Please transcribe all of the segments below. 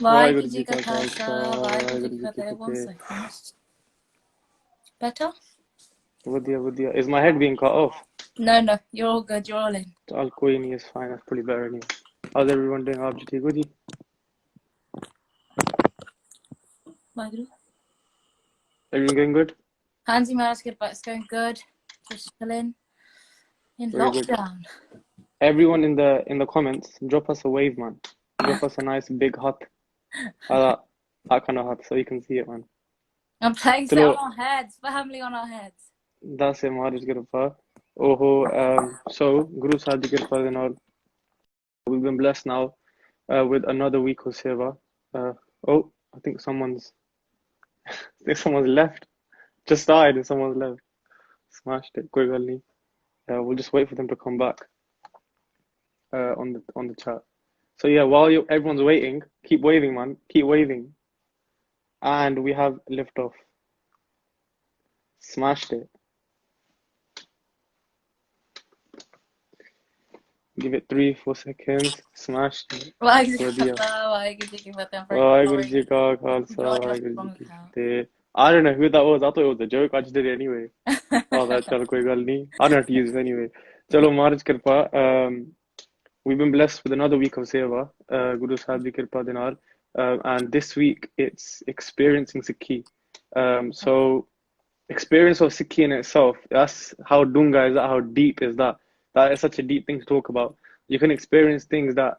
वाहिगुरु वाहिगुरु जी जी का का खालसा खालसा वाहिगुरु जी वाहिगुरु की जी की फतेह. One फतेह second. Better? वधिया वधिया is my head being cut off No, you're all good. You're all in. चल कोई नहीं it's fine that's pretty better anyway how's everyone doing आप जी ठीक हो जी वाहिगुरु. everything going good हाँ जी महाराज कृपा. It's going good. Just chilling in very good lockdown. everyone in the comments drop us a wave man drop us a nice big hut that kind of hut so you can see it man I'm placing it चलो on our heads. Family on our heads. that's it महाराज की कृपा ओहो so Guru Sahib की कृपा के ਨਾਲ we've been blessed now with another week of seva oh I think someone's left just started and someone's left smashed it koi gal nahi we'll just wait for them to come back on the chat so yeah while everyone's waiting keep waving man keep waving and we have lift off smashed it give it 3-4 seconds smashed it Waheguru ji का बढ़िया खालसा वाहिगुरु जी की फतेह. I'm very Waheguru sorry. जी का Khalsa Join your Waheguru ji strong की account. Fateh I don't know who that was I thought it was a joke I just did it anyway oh that chal koi gal nahi I don't have to use it anyway chalo Maharaj Kirpa we've been blessed with another week of seva Guru Sahib Ji Kirpa de naal and this week it's experiencing Sikhi so experience of Sikhi in itself that's how dunga is that how deep is that is such a deep thing to talk about you can experience things that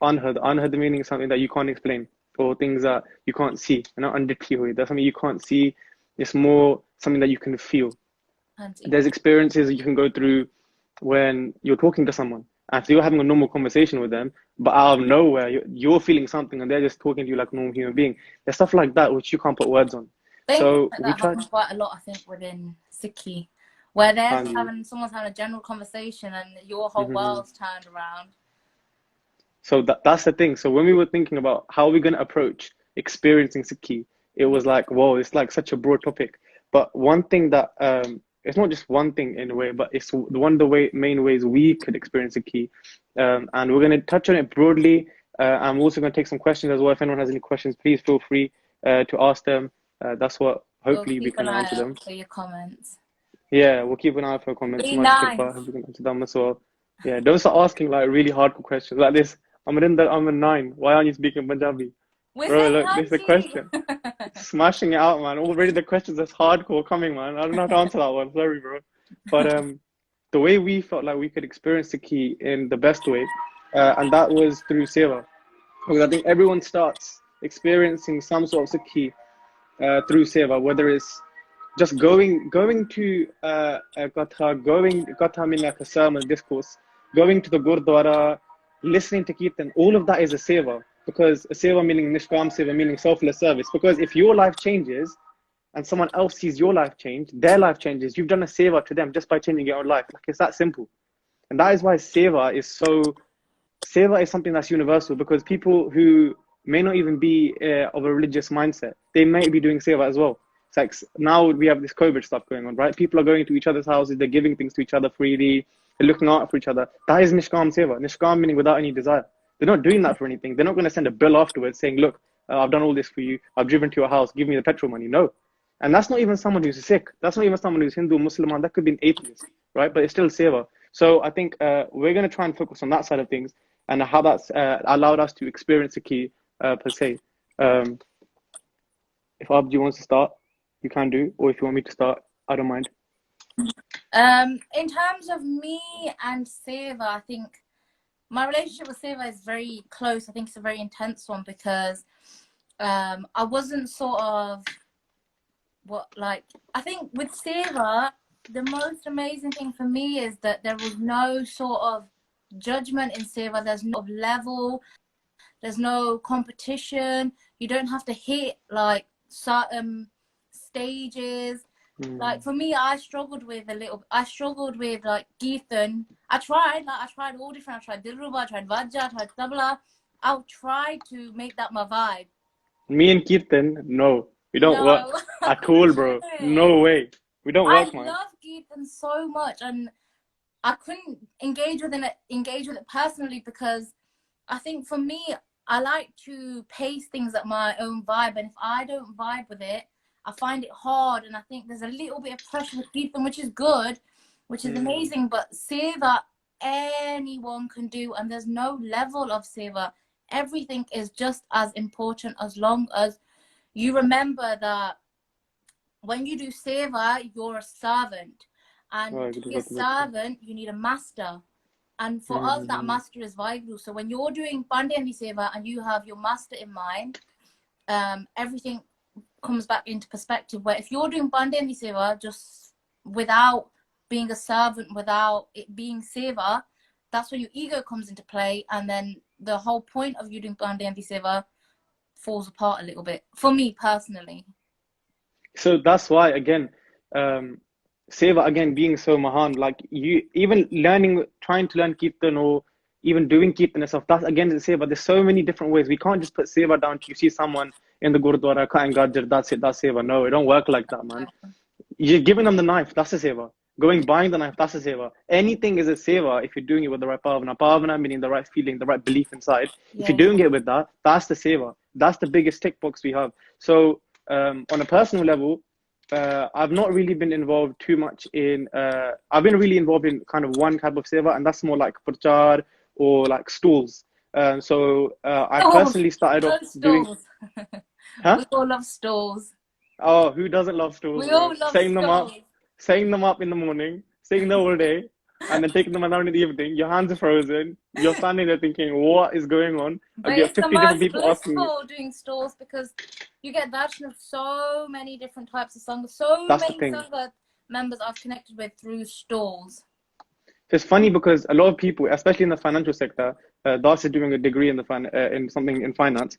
unheard meaning is something that you can't explain or things that you can't see that's something you can't see it's more something that you can feel हाँ जी. there's experiences you can go through when you're talking to someone and so you're having a normal conversation with them but out of nowhere you're feeling something and they're just talking to you like a normal human being there's stuff like that which you can't put words on Things so like we that tried happen quite a lot, I think, within Sikhi, where Hanji. someone's having a general conversation and your whole Mhm. world's turned around. So that's the thing. So when we were thinking about how we're going to approach experiencing Sikhi, it was like, whoa, it's like such a broad topic. But one thing that it's not just one thing in a way, but it's one of the main ways we could experience Sikhi. And we're going to touch on it broadly. I'm also going to take some questions as well. If anyone has any questions, please feel free to ask them. That's what We'll hopefully we keep an can eye answer out them. for your comments. Yeah, we'll keep an eye for comments. Be Much nice. kirpa. Hope we can answer them as well. Yeah, don't start asking like really hardcore questions like this. I'm a 9. Why aren't you speaking Punjabi? We're Bro, saying look, this is a Hanji. question. Smashing it out, man. Already the questions that's hardcore coming, man. I don't know how to answer that one. Sorry, bro. But the way we felt like we could experience the key in the best way, and that was through Seva. Because I think everyone starts experiencing some sort of Sikhi through Seva, whether it's just going to a Gatha meaning like a sermon discourse, going to the Gurdwara, listening to Kirtan, all of that is a seva. Because a seva meaning Nishkam seva meaning selfless service. Because if your life changes and someone else sees your life change, their life changes, you've done a seva to them just by changing your own life. Like it's that simple. And that is why seva is something that's universal because people who may not even be of a religious mindset, they may be doing seva as well. It's like now we have this COVID stuff going on, right? People are going to each other's houses, they're giving things to each other freely, they're looking out for each other. That is nishkam seva. Nishkam meaning without any desire. They're not doing that for anything. They're not going to send a bill afterwards saying, look, I've done all this for you. I've driven to your house. Give me the petrol money. No. And that's not even someone who's Sikh. That's not even someone who's Hindu, Muslim. That could be an atheist, right? But it's still seva. So I think we're going to try and focus on that side of things and how that's allowed us to experience the key per se. If Abji wants to start, you can do, or if you want me to start, I don't mind. In terms of me and Seva, I think my relationship with Seva is very close. I think it's a very intense one because I wasn't sort of I think with Seva, the most amazing thing for me is that there was no sort of judgment in Seva. There's no level, there's no competition. You don't have to hit like certain stages. Like for me, I struggled with like Geethan. I tried all different. I tried Dilraj, I tried Vajja, I tried Tabla. I'll try to make that my vibe. Me and Kirtan, no. We don't No, work I at couldn't all, do bro. it. No way. We don't I work, man. love Geethan so much, and I couldn't engage with it personally because I think for me, I like to pace things at my own vibe, and if I don't vibe with it, I find it hard, and I think there's a little bit of pressure with people, which is good, which is amazing, but seva anyone can do, and there's no level of seva. Everything is just as important as long as you remember that when you do seva, you're a servant, and to be a servant, you need a master. And for us, that master is Vaheguru. So when you're doing Pandyan di Seva and you have your master in mind, everything comes back into perspective. Where if you're doing Pandyan di Seva just without being a servant, without it being Seva, that's where your ego comes into play. And then the whole point of you doing Pandyan di Seva falls apart a little bit, for me personally. So that's why, again, Seva, again, being so mahan, like you, even trying to learn Kirtan or even doing Kirtan and stuff, that's again Seva. There's so many different ways. We can't just put Seva down to you see someone in the Gurdwara, cutting Gajar, that's it, that's Seva. No, it don't work like that, man. You're giving them the knife, that's a Seva. Buying the knife, that's a Seva. Anything is a Seva if you're doing it with the right Pavana. Pavana meaning the right feeling, the right belief inside. If you're doing it with that, that's the Seva. That's the biggest tick box we have. So on a personal level, I've not really been involved too much in, I've been really involved in kind of one type of seva, and that's more like prachar or like stalls. I personally started off doing... Huh? We all love stalls. Oh, who doesn't love stalls? We all love stalls. Saying them up in the morning, saying them all day, and then taking them down in the evening. Your hands are frozen. You're standing there thinking, what is going on? But it's the most blissful doing stalls because you get darshan of so many different types of sanghas. So many sangha members I've connected with through stalls. It's funny because a lot of people, especially in the financial sector, Das is doing a degree in in finance.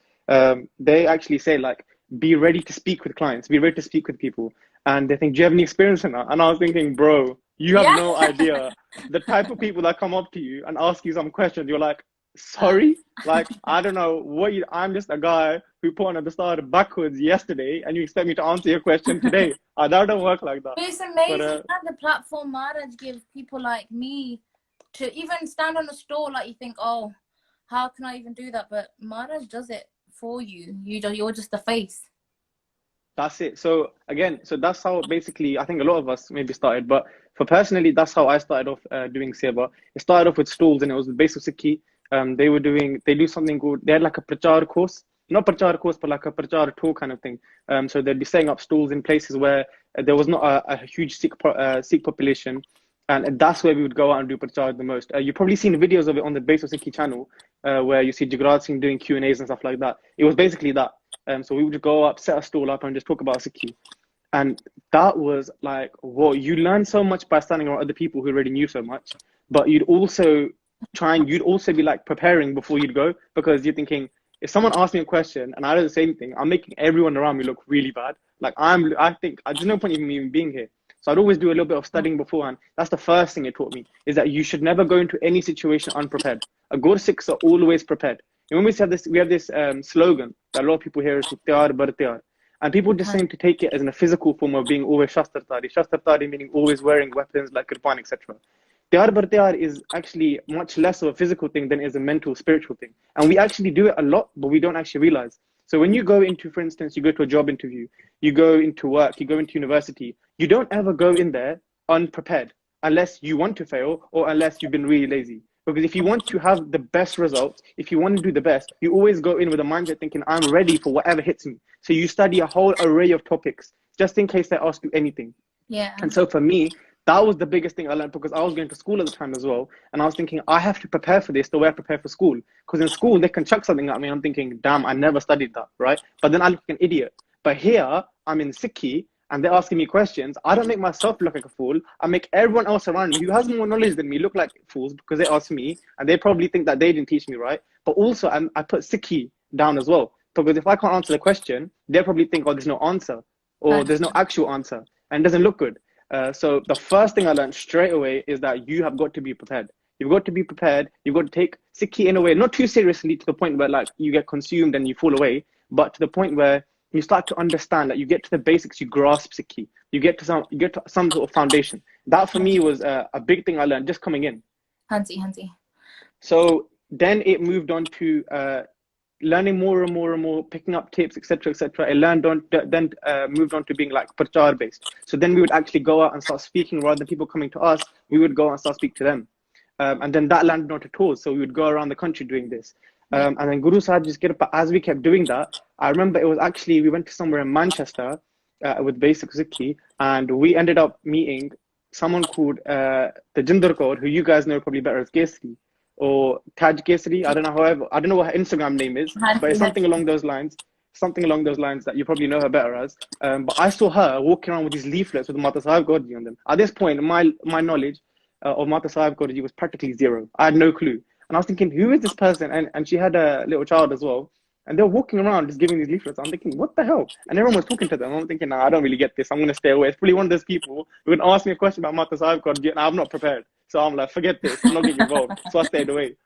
They actually say like, be ready to speak with clients, be ready to speak with people. And they think, do you have any experience in that? And I was thinking, bro, you have no idea. The type of people that come up to you and ask you some questions, you're like, sorry? Like, I don't know I'm just a guy who put on the start backwards yesterday and you expect me to answer your question today. That don't work like that. But it's amazing that the platform Maharaj gives people like me to even stand on a stall. Like you think, oh, how can I even do that? But Maharaj does it for you. You're just the face. That's it. So again, that's how basically I think a lot of us maybe started. But for personally, that's how I started off doing seva. It started off with stalls, and it was the base of Sikhi. They do something called, they had like a prachar course, not prachar course, but like a prachar tour kind of thing. So they'd be setting up stalls in places where there was not a huge Sikh population, and that's where we would go out and do prachar the most. You've probably seen videos of it on the Base of Sikhi channel, where you see Jagraj Singh doing Q&As and stuff like that. It was basically that. So we would just go up, set a stall up, and just talk about Sikhi. And that was like, whoa, you learn so much by standing around other people who already knew so much, but you'd also be like preparing before you'd go, because you're thinking, if someone asks me a question and I do the same thing, I'm making everyone around me look really bad. Like I think there's no point in me even being here. So I'd always do a little bit of studying beforehand. That's the first thing it taught me, is that you should never go into any situation unprepared. A good Sikhs are always prepared. And when we have this slogan that a lot of people hear is "Tyar bar tyar," and people just seem to take it as in a physical form of being always shastrtari. Shastrtari meaning always wearing weapons like kirpan, etc. Tyar bar tyar is actually much less of a physical thing than it is a mental, spiritual thing. And we actually do it a lot, but we don't actually realize. So when you go into, for instance, you go to a job interview, you go into work, you go into university, you don't ever go in there unprepared unless you want to fail or unless you've been really lazy. Because if you want to have the best results, if you want to do the best, you always go in with a mindset thinking, I'm ready for whatever hits me. So you study a whole array of topics just in case they ask you anything. Yeah. And so for me, that was the biggest thing I learned, because I was going to school at the time as well. And I was thinking, I have to prepare for this the way I prepare for school. Because in school, they can chuck something at me. I'm thinking, damn, I never studied that, right? But then I look like an idiot. But here, I'm in Sikhi, and they're asking me questions. I don't make myself look like a fool. I make everyone else around me who has more knowledge than me look like fools, because they ask me, and they probably think that they didn't teach me right. But also, I put Sikhi down as well. Because if I can't answer the question, they probably think, oh, there's no answer, or there's no actual answer, and it doesn't look good. So the first thing I learned straight away is that you have got to be prepared. You've got to be prepared. You've got to take Sikhi in a way, not too seriously to the point where like you get consumed and you fall away, but to the point where you start to understand that you get to the basics, you grasp Sikhi, you get to some sort of foundation. That for me was a big thing I learned just coming in. Hansi. So then it moved on to learning more and more and more, picking up tips, etc., etc. It then moved on to being like prachar based. So then we would actually go out and start speaking rather than people coming to us. We would go out and start speak to them, and then that landed onto tours. So we would go around the country doing this. And then Guru Sahib just get up. As we kept doing that, I remember it was actually we went to somewhere in Manchester with Basic Sikhi, and we ended up meeting someone called the Jinder Kaur, who you guys know probably better as Kesri or Taj Kesri. I don't know. However, I don't know what her Instagram name is, but it's something along those lines. Something along those lines that you probably know her better as. But I saw her walking around with these leaflets with Mata Sahib Gaurji on them. At this point, my knowledge of Mata Sahib Gaurji was practically zero. I had no clue. And I was thinking, who is this person? And she had a little child as well. And they're walking around just giving these leaflets. I'm thinking, what the hell? And everyone was talking to them. I'm thinking, nah, I don't really get this. I'm going to stay away. It's probably one of those people who would ask me a question about Mata Sahib Gaurji and I'm not prepared. So I'm like, forget this. I'm not getting involved. So I stayed away.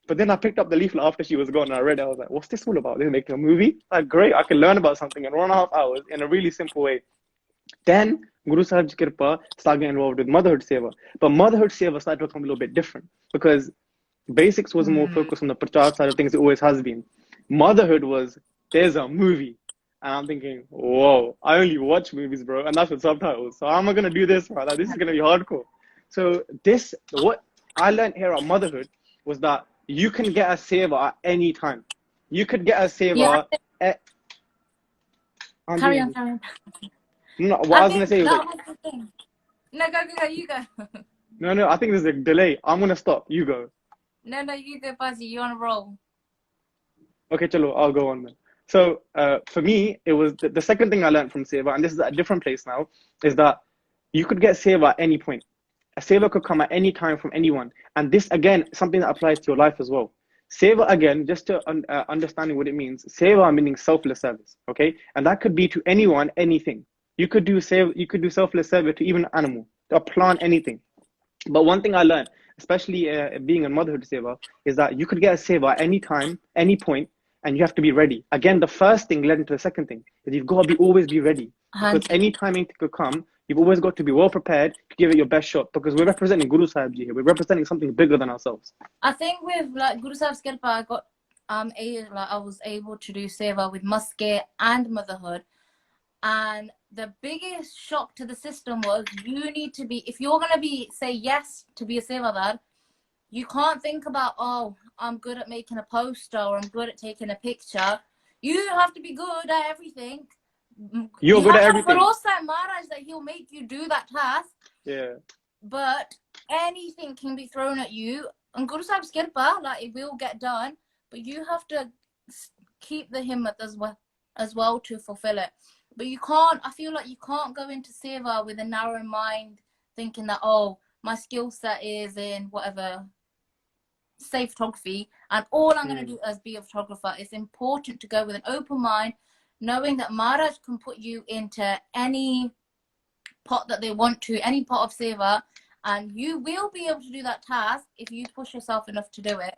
But then I picked up the leaflet after she was gone and I read it. I was like, what's this all about? They're making a movie? Like, great. I can learn about something in 1.5 hours in a really simple way. Then Guru Sahib's Kirpa started getting involved with Motherhood Seva. But Motherhood Seva started to become a little bit different because Basics was more focused on the prachar side of things. It always has been. Motherhood was, there's a movie. And I'm thinking, whoa, I only watch movies, bro. And that's with subtitles. So how am I going to do this, bro? Like, this is going to be hardcore. So what I learned here at Motherhood was that you can get a seva at any time. You could get a seva Carry on. No, what I was going to say was like, was the thing. No, go, you go. No, I think there's a delay. I'm going to stop. You go. No, you go, Buzzy. You're on a roll. Okay, chalo, I'll go on then. So for me, it was the second thing I learned from seva, and this is at a different place now, is that you could get seva at any point. A seva could come at any time from anyone. And this, again, something that applies to your life as well. Seva, again, just to understanding what it means, seva meaning selfless service, okay? And that could be to anyone, anything. You could do selfless service to even an animal, to a plant, anything. But one thing I learned, especially being in Motherhood Seva, is that you could get a seva at any time, any point, and you have to be ready. Again, the first thing led into the second thing, is you've got to always be ready. Because any time anything could come, you've always got to be well prepared to give it your best shot, because we're representing Guru Sahib Ji here. We're representing something bigger than ourselves. I think with like Guru Sahib's Kirpa, I was able to do seva with Muske and Motherhood. And the biggest shock to the system was you need to be, if you're going to say yes to be a sevadar, you can't think about, oh, I'm good at making a poster or I'm good at taking a picture. You have to be good at everything. You're good at everything. But also Maharaj that he'll make you do that task. Yeah. But anything can be thrown at you. And Guru Sahib's Kirpa, like it will get done. But you have to keep the himmat as well to fulfill it. But you can't, I feel like you can't go into seva with a narrow mind thinking that, oh, my skill set is in whatever, say photography, and all I'm going to do is be a photographer. It's important to go with an open mind, knowing that Maharaj can put you into any pot that they want to, any pot of seva, and you will be able to do that task if you push yourself enough to do it.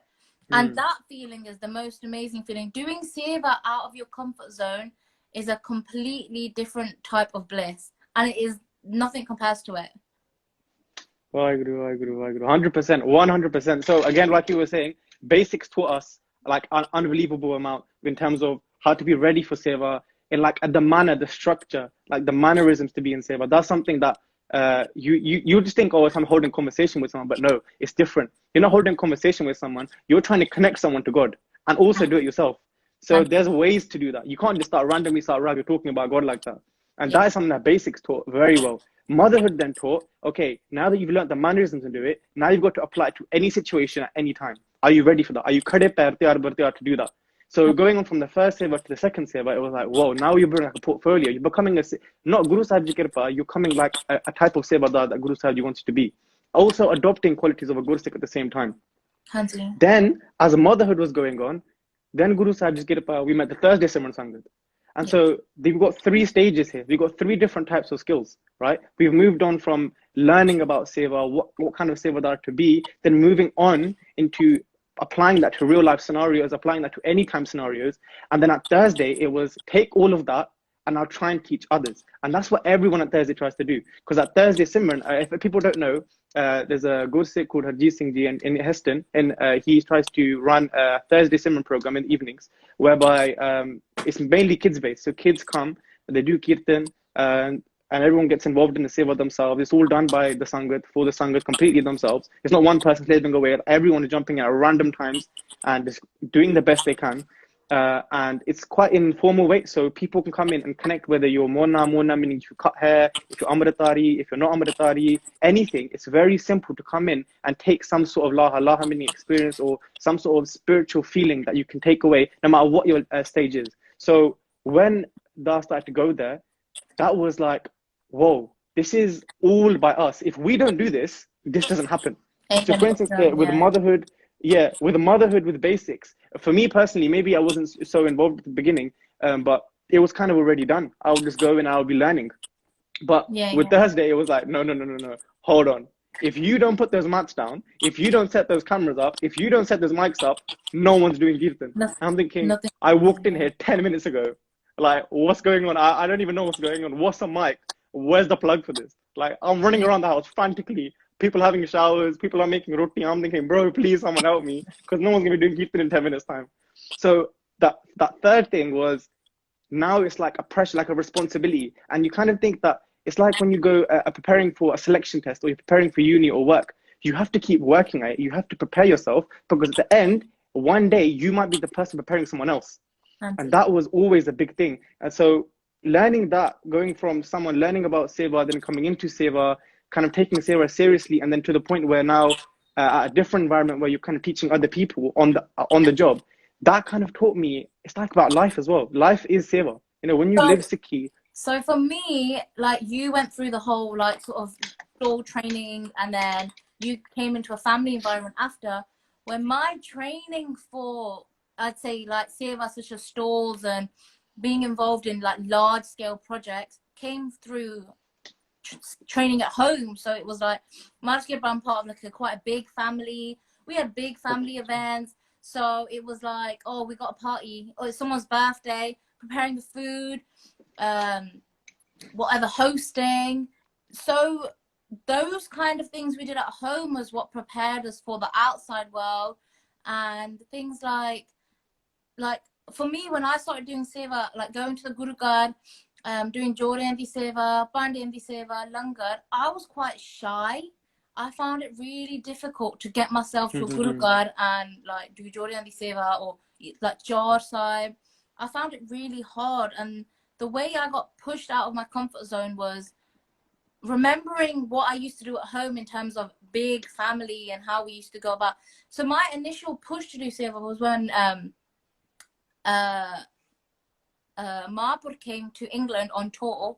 And that feeling is the most amazing feeling. Doing seva out of your comfort zone is a completely different type of bliss, and it is nothing compares to it. Oh, I agree. 100%, 100%. So again, like you were saying, Basics taught us like an unbelievable amount in terms of how to be ready for seva, in like the manner, the structure, like the mannerisms to be in seva. That's something that you just think, oh, I'm holding conversation with someone, but no, it's different. You're not holding conversation with someone. You're trying to connect someone to God and also do it yourself. So there's ways to do that. You can't just randomly start talking about God like that. And that is something that Basics taught very well. Motherhood then taught, okay, now that you've learned the mannerisms to do it, now you've got to apply it to any situation at any time. Are you ready for that? Are you khade pair tayar bar tayar to do that? So going on from the first seva to the second seva, it was like, whoa, now you're building like a portfolio. You're becoming not Guru Sahib Ji Kirpa, you're coming like a type of sevadar that Guru Sahib Ji wants you to be. Also adopting qualities of a Guru Sikh at the same time. Then, as motherhood was going on, then Guru Sahib Ji Kirpa, we met the Thursday Simran Sangat. And so we've got 3 stages here. We've got 3 different types of skills, right? We've moved on from learning about seva, what kind of sevadar to be, then moving on into applying that to real life scenarios, applying that to any time scenarios. And then at Thursday, it was take all of that and now try and teach others. And that's what everyone at Thursday tries to do. Because at Thursday Simran, if people don't know, there's a good Sikh called Harjeet Singh Ji in Heston, and he tries to run a Thursday Simran program in the evenings, whereby it's mainly kids based. So kids come, they do kirtan, and everyone gets involved in the seva themselves. It's all done by the sangat, for the sangat, completely themselves. It's not one person slaving away. Everyone is jumping at random times and just doing the best they can. And it's quite an informal way, so people can come in and connect, whether you're mona, meaning if you cut hair, if you're amritari, if you're not amritari, anything. It's very simple to come in and take some sort of laha meaning experience, or some sort of spiritual feeling that you can take away, no matter what your stage is. So when Da started to go there, that was like, whoa, this is all by us. If we don't do this, this doesn't happen. So for instance, with motherhood, with basics, for me personally, maybe I wasn't so involved at the beginning, but it was kind of already done. I would just go and I would be learning. But with Thursday, it was like, no, hold on. If you don't put those mats down, if you don't set those cameras up, if you don't set those mics up, no one's doing kirtan. I'm thinking, I walked in here 10 minutes ago. Like, what's going on? I don't even know what's going on. What's a mic? Where's the plug for this? Like, I'm running around the house frantically. People having showers, people are making roti. I'm thinking, bro, please someone help me, because no one's going to be doing kirtan in 10 minutes time. So that third thing was, now it's like a pressure, like a responsibility. And you kind of think that it's like when you go preparing for a selection test, or you're preparing for uni or work, you have to keep working at it. You have to prepare yourself, because at the end, one day you might be the person preparing someone else. And that was always a big thing. And so learning that, going from someone learning about seva, then coming into seva, kind of taking seva seriously, and then to the point where now at a different environment where you're kind of teaching other people on the job, that kind of taught me, it's like about life as well. Life is seva. You know, when you live Sikhi. So for me, like, you went through the whole like sort of stall training, and then you came into a family environment after. When my training for, I'd say, like seva, such as stalls and being involved in like large scale projects, came through training at home. So it was like, I'm part of like quite a big family. We had big family events. So it was like, oh, we got a party, or it's someone's birthday, preparing the food, whatever, hosting. So those kind of things we did at home was what prepared us for the outside world. And things like for me, when I started doing seva, like going to the Gurugad, doing Jode Andi Seva, Bandi Andi Seva, Langar, I was quite shy. I found it really difficult to get myself to a Gurugad and like do Jode Andi Seva or like Jar Sahib. I found it really hard, and the way I got pushed out of my comfort zone was remembering what I used to do at home in terms of big family and how we used to go about. So my initial push to do seva was when Mahapur came to England on tour.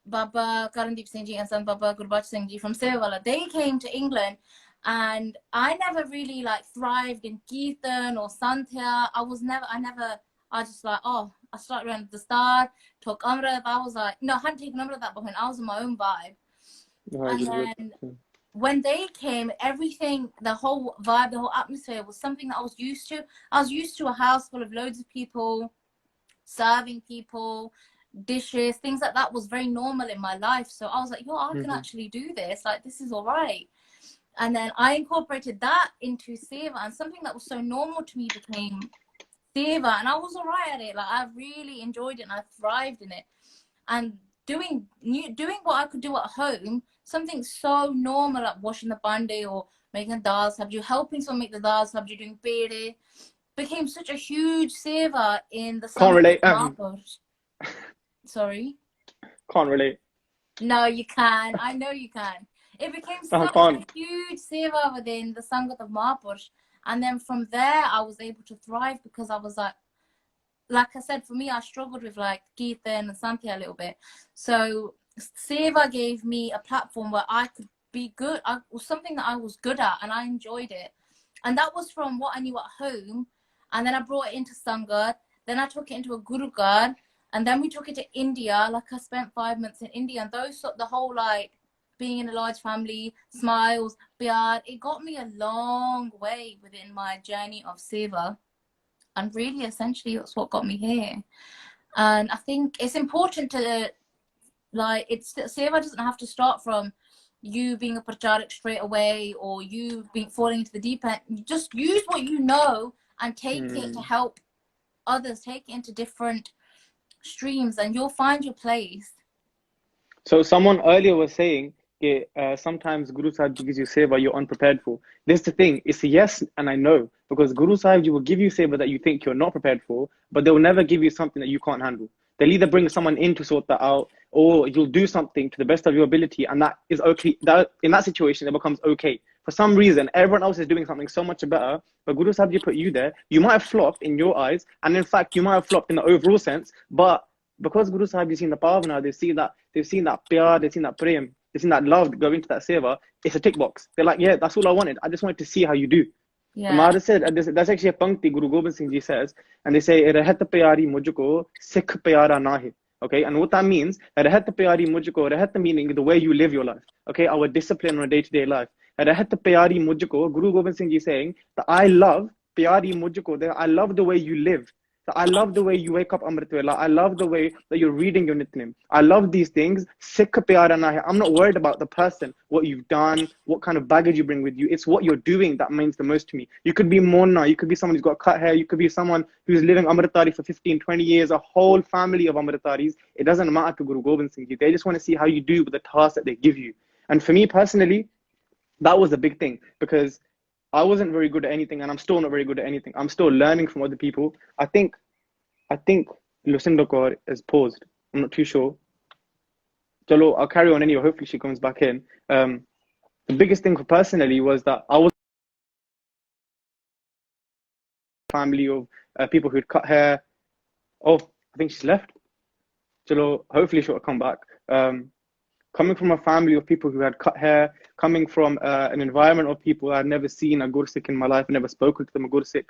Baba Karandeep Singh Ji and son Baba Gurbach Singh Ji from Sevawala, they came to England, and I never really like thrived in Kirtan or Santya. I just like, oh, I started around the start, took Amrit. I was like, no, I hadn't taken Amrit at that point. I was in my own vibe. And then when they came, everything, the whole vibe, the whole atmosphere was something that I was used to. I was used to a house full of loads of people, serving people, dishes, things like that was very normal in my life. So I was like, yo, I can actually do this. Like, this is all right. And then I incorporated that into seva, and something that was so normal to me became seva, and I was all right at it. Like, I really enjoyed it and I thrived in it. And doing what I could do at home, something so normal like washing the bande or making a dal sabji, helping someone make the dal sabji, doing pere, became such a huge seva in the Can't relate. Sorry? Can't relate. No, you can. I know you can. It became such a huge seva within the Sangat of Mahapurush. And then from there, I was able to thrive, because I was like I said, for me, I struggled with like Kirtan and Santya a little bit. So seva gave me a platform where I could be good. It was something that I was good at, and I enjoyed it. And that was from what I knew at home. And then I brought it into Sangat. Then I took it into a Gurugad. And then we took it to India. Like, I spent 5 months in India, and the whole like being in a large family, smiles, pyar, it got me a long way within my journey of seva. And really, essentially, that's what got me here. And I think it's important to, like, seva doesn't have to start from you being a pracharak straight away, or you being falling into the deep end. You just use what you know and take it to help others, take it into different streams, and you'll find your place. So someone earlier was saying, sometimes Guru Sahib gives you seva you're unprepared for. This is the thing. It's a yes and I know, because Guru Sahib will give you seva that you think you're not prepared for, but they will never give you something that you can't handle. They'll either bring someone in to sort that out, or you'll do something to the best of your ability, and that is okay. That in that situation, it becomes okay. For some reason, everyone else is doing something so much better, but Guru Sahib put you there. You might have flopped in your eyes, and in fact, you might have flopped in the overall sense, but because Guru Sahib has seen the bhavana, they've seen that pyar, they've seen that prem, they've seen that love go into that seva. It's a tick box. They're like, yeah, that's all I wanted. I just wanted to see how you do. Yeah. Maharaj said, that's actually a pankti Guru Gobind Singh Ji says, and they say, Rahat pyari mujhko, Sikh pyara nahi. Okay, and what that means, Rahat pyari mujhko, Rahat meaning the way you live your life. Okay, our discipline on a day-to-day life. Rahat pyari mujhko, Guru Gobind Singh Ji saying that I love pyari mujhko, that I love the way you live. So I love the way you wake up Amrit Vela. I love the way that you're reading your Nitnim. I love these things. Sikh pyara nahi. I'm not worried about the person, what you've done, what kind of baggage you bring with you. It's what you're doing that means the most to me. You could be Mona, you could be someone who's got cut hair, you could be someone who's living Amritari for 15, 20 years, a whole family of Amritaris. It doesn't matter to Guru Gobind Singh Ji. They just want to see how you do with the task that they give you. And for me personally, that was a big thing, because I wasn't very good at anything, and I'm still not very good at anything. I'm still learning from other people. I think Lucinda Kaur is paused. I'm not too sure. Chalo, I'll carry on anyway. Hopefully she comes back in. The biggest thing for personally was that I was a family of people who'd cut hair. Oh, I think she's left. Chalo, hopefully she'll come back. Coming from a family of people who had cut hair, coming from an environment of people I'd never seen a Gursikh in my life, never spoken to them a Gursikh,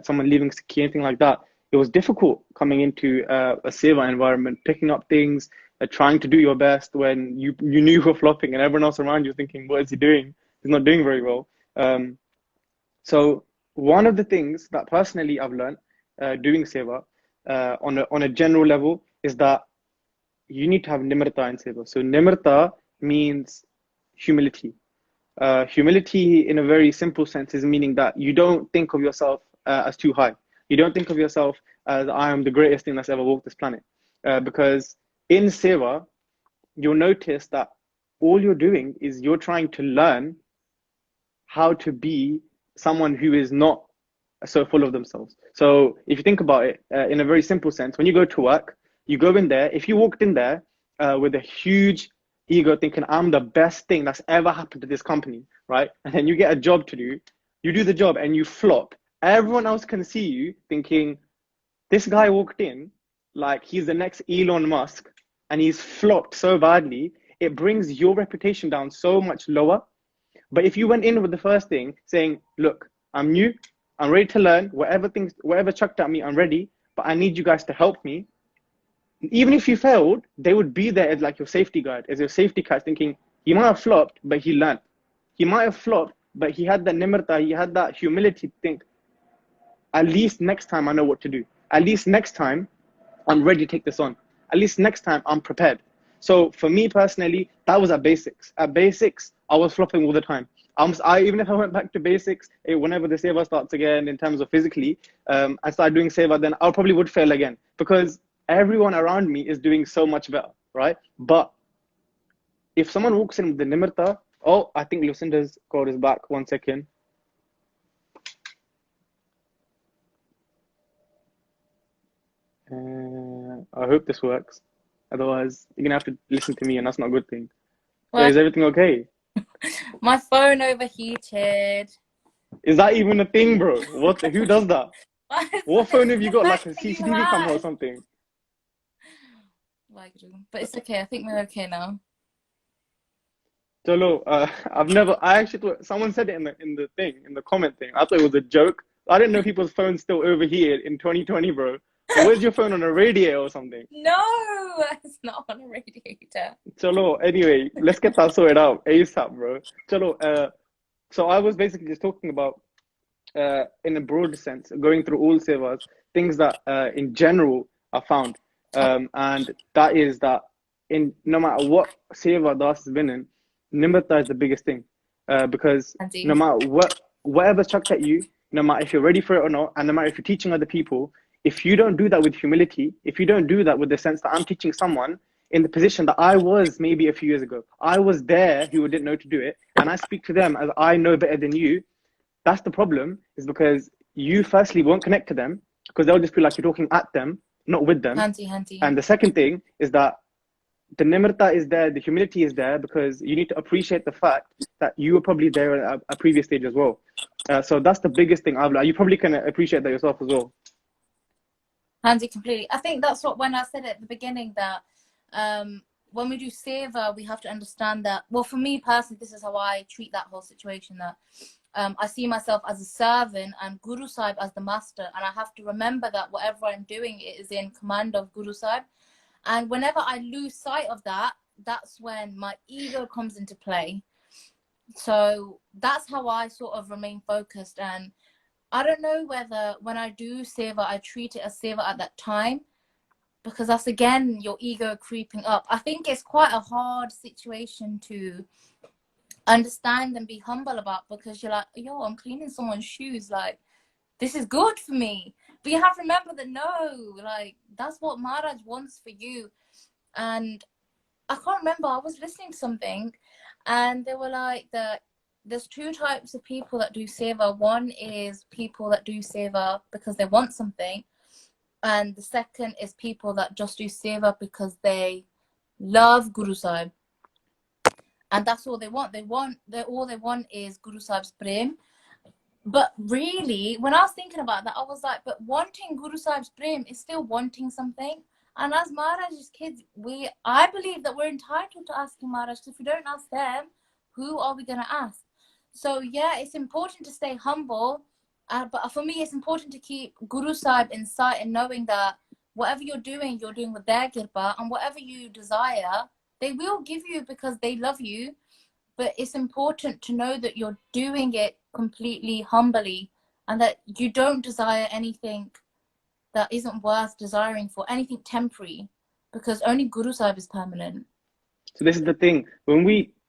someone leaving Sikhi, anything like that. It was difficult coming into a seva environment, picking up things, trying to do your best when you knew you were flopping, and everyone else around you thinking, what is he doing? He's not doing very well. So one of the things that personally I've learned doing seva on a general level is that you need to have nimrata in seva. So nimrata means humility. Humility in a very simple sense is meaning that you don't think of yourself as too high. You don't think of yourself as I am the greatest thing that's ever walked this planet. Because in seva, you'll notice that all you're doing is you're trying to learn how to be someone who is not so full of themselves. So if you think about it in a very simple sense, when you go to work, you go in there, if you walked in there with a huge ego thinking, I'm the best thing that's ever happened to this company, right? And then you get a job to do, you do the job and you flop. Everyone else can see you thinking, this guy walked in like he's the next Elon Musk and he's flopped so badly. It brings your reputation down so much lower. But if you went in with the first thing saying, look, I'm new, I'm ready to learn, whatever chucked at me, I'm ready, but I need you guys to help me. Even if you failed, they would be there as like your safety guard, as your safety cat, thinking he might have flopped, but he learned. He might have flopped, but he had that nimrata, he had that humility to think, at least next time I know what to do. At least next time I'm ready to take this on. At least next time I'm prepared. So for me personally, that was at basics. At basics, I was flopping all the time. Even if I went back to basics, whenever the seva starts again in terms of physically, I started doing seva, then I probably would fail again, because everyone around me is doing so much better, right? But if someone walks in with the nimrata, oh, I think Lucinda's code is back. 1 second. I hope this works. Otherwise, you're gonna have to listen to me, and that's not a good thing. Well, is everything okay? My phone overheated. Is that even a thing, bro? Who does that? What phone have you got? Like a CCTV camera or something? But it's okay. I think we're okay now. Chalo, I actually thought someone said it in the comment thing. I thought it was a joke. I didn't know people's phones still overheated in 2020, bro. Or where's your phone, on a radiator or something? No, it's not on a radiator. Chalo, anyway, let's get that sorted out ASAP, bro. Chalo, so I was basically just talking about, in a broader sense, going through all sevas, things that in general are found. And that is that in no matter what seva Das has been in, Nimrata is the biggest thing. Because Hanji. no matter whatever's chucked at you, no matter if you're ready for it or not, and no matter if you're teaching other people, if you don't do that with humility, if you don't do that with the sense that I'm teaching someone in the position that I was maybe a few years ago, I was there who didn't know to do it, and I speak to them as I know better than you, that's the problem, is because you firstly won't connect to them because they'll just feel like you're talking at them, not with them. Hanji. And the second thing is that the nimrata is there, the humility is there because you need to appreciate the fact that you were probably there at a previous stage as well. So that's the biggest thing I've learned. You probably can appreciate that yourself as well. Hanji, completely. I think that's what, when I said at the beginning that when we do seva, we have to understand that, well, for me personally, this is how I treat that whole situation, that I see myself as a servant and Guru Sahib as the master, and I have to remember that whatever I'm doing is in command of Guru Sahib. And whenever I lose sight of that, that's when my ego comes into play. So that's how I sort of remain focused. And I don't know whether when I do seva, I treat it as seva at that time, because that's again your ego creeping up. I think it's quite a hard situation to understand and be humble about, because you're like, yo, I'm cleaning someone's shoes, like this is good for me. But you have to remember that no, like that's what Maharaj wants for you. And I can't remember, I was listening to something and they were like that there's two types of people that do seva. One is people that do seva because they want something, and the second is people that just do seva because they love Guru Sahib, and that's all they want. All they want is Guru Sahib's prem. But really, when I was thinking about that, I was like, but wanting Guru Sahib's prem is still wanting something. And as Maharaj's kids, I believe that we're entitled to asking Maharaj. If we don't ask them, who are we going to ask? So yeah, it's important to stay humble. But for me, it's important to keep Guru Sahib in sight and knowing that whatever you're doing with their kirpa, and whatever you desire, they will give you because they love you. But it's important to know that you're doing it completely humbly, and that you don't desire anything that isn't worth desiring for, anything temporary, because only Guru Sahib is permanent. So this is the thing.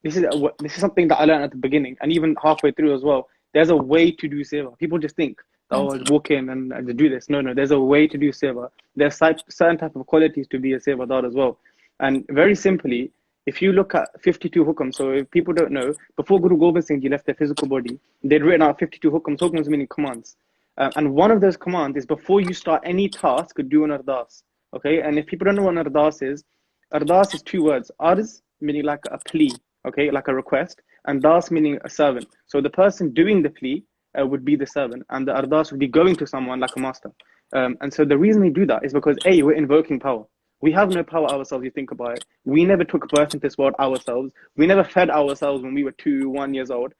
This is something that I learned at the beginning and even halfway through as well. There's a way to do seva. People just think, oh, I'll walk in and do this. No, there's a way to do seva. There's certain type of qualities to be a sevadar as well. And very simply, if you look at 52 hukams, so if people don't know, before Guru Gobind Singh Ji left their physical body, they'd written out 52 hukams. Hukams meaning commands. And one of those commands is before you start any task, do an ardas. Okay, and if people don't know what an ardas is two words. Arz meaning like a plea, okay, like a request, and das meaning a servant. So the person doing the plea would be the servant, and the ardas would be going to someone like a master. And so the reason we do that is because A, we're invoking power. We have no power ourselves, you think about it. We never took birth into this world ourselves. We never fed ourselves when we were 1 years old.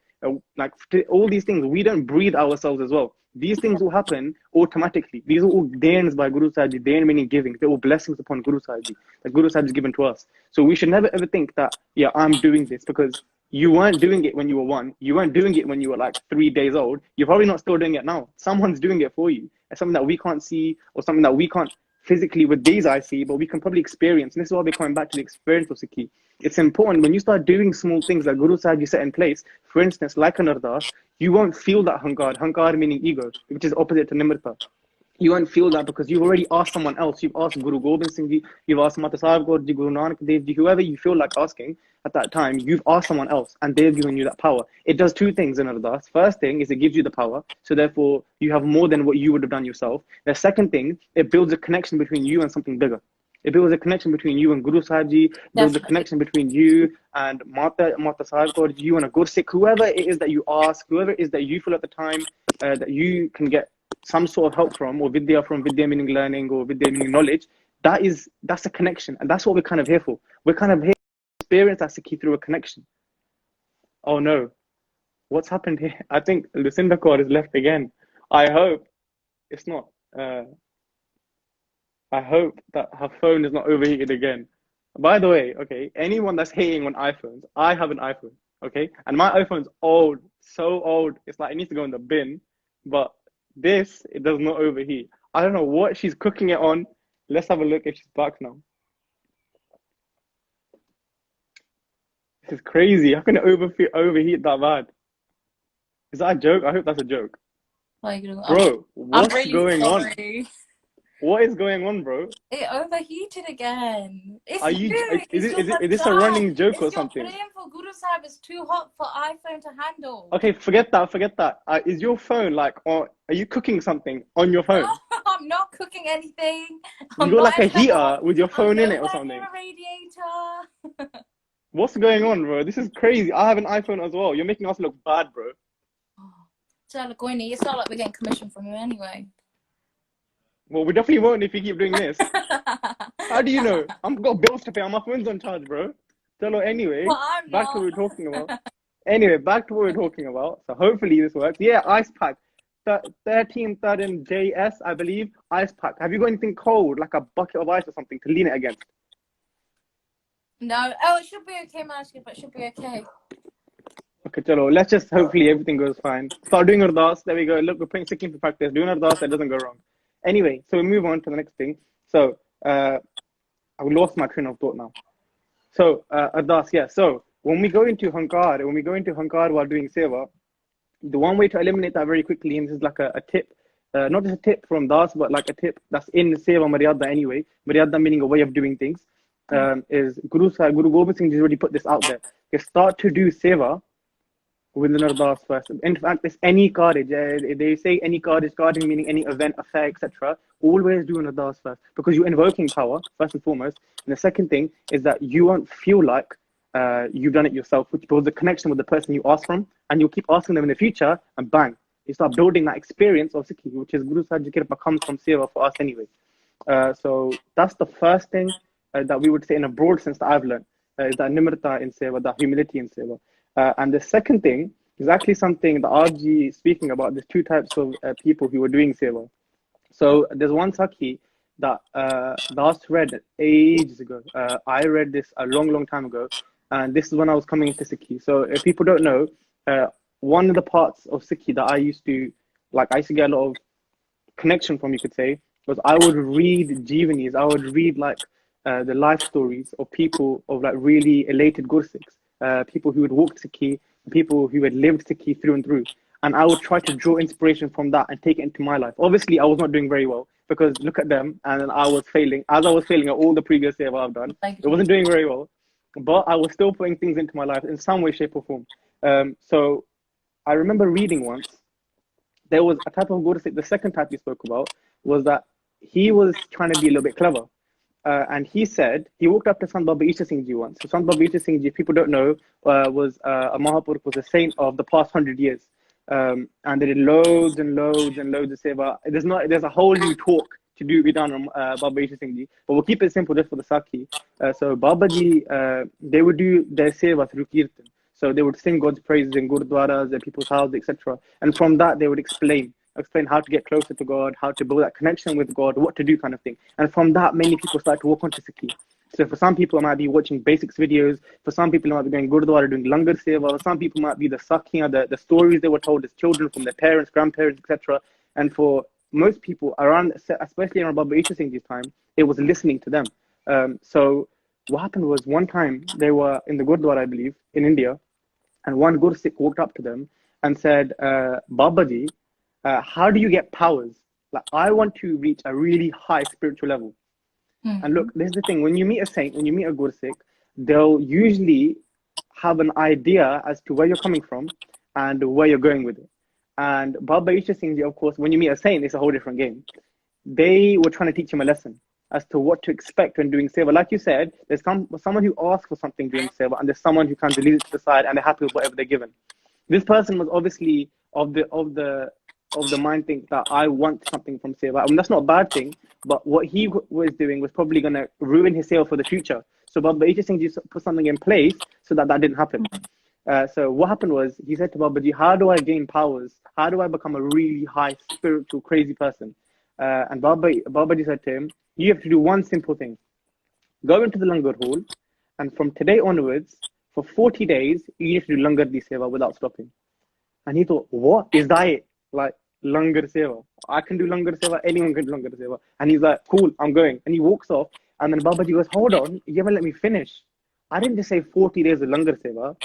Like all these things, we don't breathe ourselves as well. These things will happen automatically. These are all dains by Guru Sahib. Dain meaning giving. They're all blessings upon Guru Sahib that Guru Sahib has given to us. So we should never ever think that, yeah, I'm doing this, because you weren't doing it when you were 1. You weren't doing it when you were like 3 days old. You're probably not still doing it now. Someone's doing it for you. It's something that we can't see, or something that we can't physically with these eyes see, but we can probably experience. And this is why we're coming back to the experience of Sikhi. It's important when you start doing small things that Guru Sahib you set in place, for instance, like an ardas, you won't feel that hankar meaning ego, which is opposite to nimrata. You won't feel that because you've already asked someone else. You've asked Guru Gobind Singh Ji, you've asked Mata Sahib Gaur Ji, Guru Nanak Dev Ji, whoever you feel like asking at that time, you've asked someone else and they've given you that power. It does two things in ardas. First thing is it gives you the power, so therefore you have more than what you would have done yourself. The second thing, it builds a connection between you and something bigger. It builds a connection between you and Guru Sahib Ji, builds a connection between you and Mata Sahib Gaur Ji, you and a Gursikh, whoever it is that you ask, whoever it is that you feel at the time that you can get some sort of help from, or vidya from, vidya meaning learning, or vidya meaning knowledge. That's a connection, and that's what we're kind of here for. We're kind of here to experience that Sikhi through a connection. Oh no, what's happened here? I think Lucinda Kaur is left again. I hope it's not. I hope that her phone is not overheated again. By the way, okay, anyone that's hating on iPhones, I have an iPhone, okay, and my iPhone's old, so old, it's like it needs to go in the bin. But this, it does not overheat. I don't know what she's cooking it on. Let's have a look if she's back now. This is crazy. How can it overheat that bad? Is that a joke? I hope that's a joke. Like, Bro, I'm what's really going on? sorry. What is going on, bro? It overheated again. It's Are you. you? It's your Is this a madam. running joke or It's your something? brain for Guru Sahib. It's too hot for iPhone to handle. Okay, forget that. Forget that. Is your phone like, or are you cooking something on your No, phone? I'm not cooking anything. You I'm got not like a in the heater house. with your I'm phone in it or nowhere near something. a radiator. What's going on, bro? This is crazy. I have an iPhone as well. You're making us look bad, bro. So look, Winnie, it's not like we're getting commission from you anyway. Well, we definitely won't if you keep doing this. How do you know? I've got bills to pay. My phone's on charge, bro. So anyway, Well, I'm back to what not. we were talking about. Anyway, back to what we were talking about. So hopefully this works. Yeah, ice pack. 13 third in JS, I believe. Ice pack. Have you got anything cold, like a bucket of ice or something to lean it against? No. Oh, it should be okay, Mashki, but it should be okay. Okay, chalo. Let's just hopefully everything goes fine. Start doing ardas. There we go. Look, we're putting Sikkim to practice. Doing ardas, that doesn't go wrong. Anyway, so we move on to the next thing. So I lost my train of thought now. So ardas, yeah. So when we go into Hankar while doing seva, the one way to eliminate that very quickly, and this is like a tip, not just a tip from Das, but like a tip that's in Seva Maryada anyway. Maryada meaning a way of doing things. Is Guru Gobind Singh has already put this out there. You start to do Seva with an Ardas first. In fact, it's any cardage. They say any cardage, carding meaning any event, affair, etc. Always do an Ardas first because you're invoking power, first and foremost. And the second thing is that you won't feel like you've done it yourself, which builds a connection with the person you ask from, and you'll keep asking them in the future, and bang, you start building that experience of Sikhi, which is Guru Sahib Kirpa comes from Seva for us anyway. So that's the first thing that we would say in a broad sense that I've learned, is that Nimrata in Seva, that humility in Seva. And the second thing is actually something that RG is speaking about. There's two types of people who were doing Seva. So there's one Sakhi that Das read ages ago. I read this a long, long time ago. And this is when I was coming into Sikhi. So if people don't know, one of the parts of Sikhi that I used to get a lot of connection from, you could say, was I would read Jeevanis. I would read like the life stories of people, of like really elated Gursikhs, people who had walked Sikhi, people who had lived Sikhi through and through. And I would try to draw inspiration from that and take it into my life. Obviously, I was not doing very well because look at them, and I was failing. As I was failing at all the previous year I've done, it wasn't doing very well. But I was still putting things into my life in some way, shape, or form. So I remember reading once, there was a type of Gursikh, the second type he spoke about, was that he was trying to be a little bit clever. And he said, he walked up to Sant Baba Isha Singh Ji once. So Sant Baba Isha Singh Ji, if people don't know, was a Mahapurukh, was a saint of the past 100 years. And they did loads and loads and loads of seva. There's a whole new talk to be done on Baba Isha Singh Ji, but we'll keep it simple just for the Sakhi. So Baba Ji, they would do their seva through kirtan. So they would sing God's praises in gurdwaras and people's houses, etc. And from that, they would explain how to get closer to God, how to build that connection with God, what to do, kind of thing. And from that, many people start to walk onto Sikhi. So for some people, it might be watching basics videos. For some people, it might be going Gurdwara, doing Langar Seva. For some people, it might be the Sakhiyan, the stories they were told as children from their parents, grandparents, etc. And for most people, around, especially around Baba Isha Singh Ji's time, it was listening to them. So what happened was one time, they were in the Gurdwara, I believe, in India, and one Gursikh walked up to them and said, Babaji, how do you get powers? Like, I want to reach a really high spiritual level. And look, this is the thing. When you meet a saint, when you meet a Gursikh, they'll usually have an idea as to where you're coming from and where you're going with it. And Baba Isha Singh Ji, of course, when you meet a saint, it's a whole different game. They were trying to teach him a lesson as to what to expect when doing seva. Like you said, there's someone who asks for something during seva, and there's someone who kind of leaves it to the side and they're happy with whatever they're given. This person was obviously of the mind think that I want something from seva. I mean, that's not a bad thing, but what he was doing was probably going to ruin his seva for the future. So Baba Isha Singh Ji put something in place so that didn't happen. So what happened was, he said to Babaji, how do I gain powers? How do I become a really high spiritual crazy person? And Babaji said to him, you have to do one simple thing. Go into the Langar hall, and from today onwards, for 40 days, you have to do Langar di seva without stopping. And he thought, what? Is that it? Like, Langar seva. I can do Langar seva, anyone can do Langar seva. And he's like, cool, I'm going. And he walks off, and then Babaji goes, hold on, you haven't let me finish. I didn't just say 40 days of Langar Seva.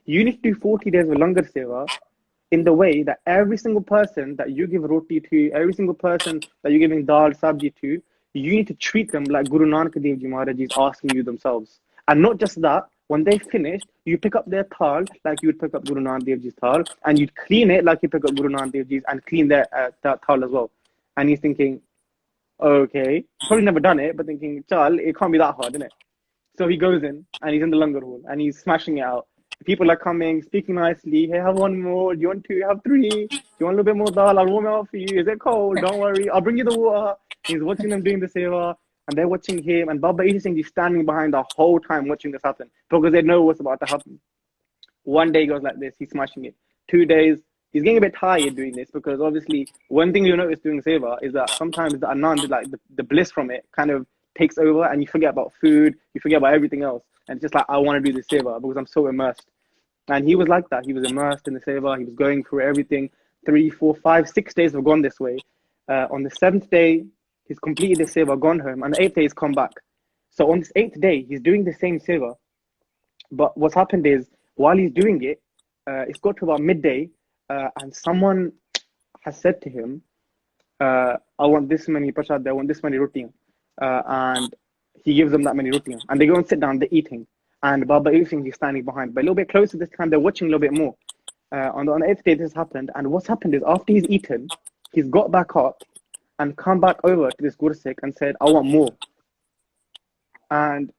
You need to do 40 days of Langar Seva in the way that every single person that you give roti to, every single person that you're giving dal, sabji to, you need to treat them like Guru Nanak Dev Ji Maharaj is asking you themselves. And not just that, when they finish, you pick up their thal like you would pick up Guru Nanak Dev Ji's thal, and you'd clean it like you pick up Guru Nanak Dev Ji's and clean their that thal as well. And he's thinking, okay, probably never done it, but thinking, chal, it can't be that hard, innit? So he goes in and he's in the Langar hall and he's smashing it out. People are coming, speaking nicely. Hey, have one more. Do you want two? Have three. Do you want a little bit more dal? I'll warm it up for you. Is it cold? Don't worry. I'll bring you the water. He's watching them doing the seva and they're watching him. And Baba Isha Singh is standing behind the whole time watching this happen because they know what's about to happen. One day goes like this. He's smashing it. 2 days. He's getting a bit tired doing this because obviously one thing you notice doing seva is that sometimes the anand, like the bliss from it, kind of takes over and you forget about food, you forget about everything else. And it's just like, I want to do the seva because I'm so immersed. And he was like that. He was immersed in the seva. He was going through everything. 3, 4, 5, 6 days have gone this way. On the 7th day, he's completed the seva, gone home. And the 8th day, he's come back. So on this 8th day, he's doing the same seva. But what's happened is, while he's doing it, it's got to about midday, and someone has said to him, I want this many prasad, I want this many roti. And he gives them that many roti. And they go and sit down, they're eating. And Baba Isha Singh is standing behind. But a little bit closer this time, they're watching a little bit more. On the 8th day, this happened. And what's happened is, after he's eaten, he's got back up and come back over to this Gursikh and said, I want more. And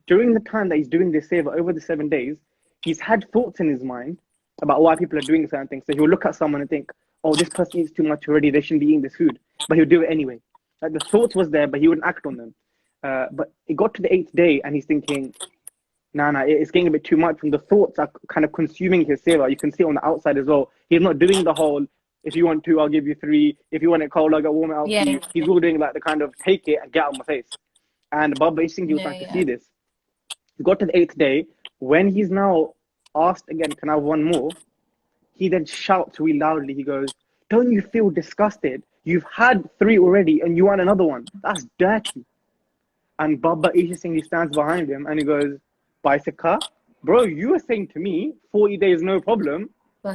during the time that he's doing this seva, over the 7 days, he's had thoughts in his mind about why people are doing certain things. So he'll look at someone and think, oh, this person eats too much already, they shouldn't be eating this food. But he'll do it anyway. Like, the thoughts was there, but he wouldn't act on them. But it got to the 8th day and he's thinking, nah, it's getting a bit too much. And the thoughts are kind of consuming his seva. You can see on the outside as well. He's not doing the whole, if you want 2, I'll give you 3. If you want it cold, I'll go warm it out for you. He's all doing like the kind of take it and get out of my face. And Baba Isha Singh was trying to see this. He got to the 8th day. When he's now asked again, can I have one more? He then shouts really loudly. He goes, don't you feel disgusted? You've had 3 already and you want another one. That's dirty. And Baba Isha Singh, he stands behind him and he goes, Bicycle, bro, you were saying to me 40 days, no problem.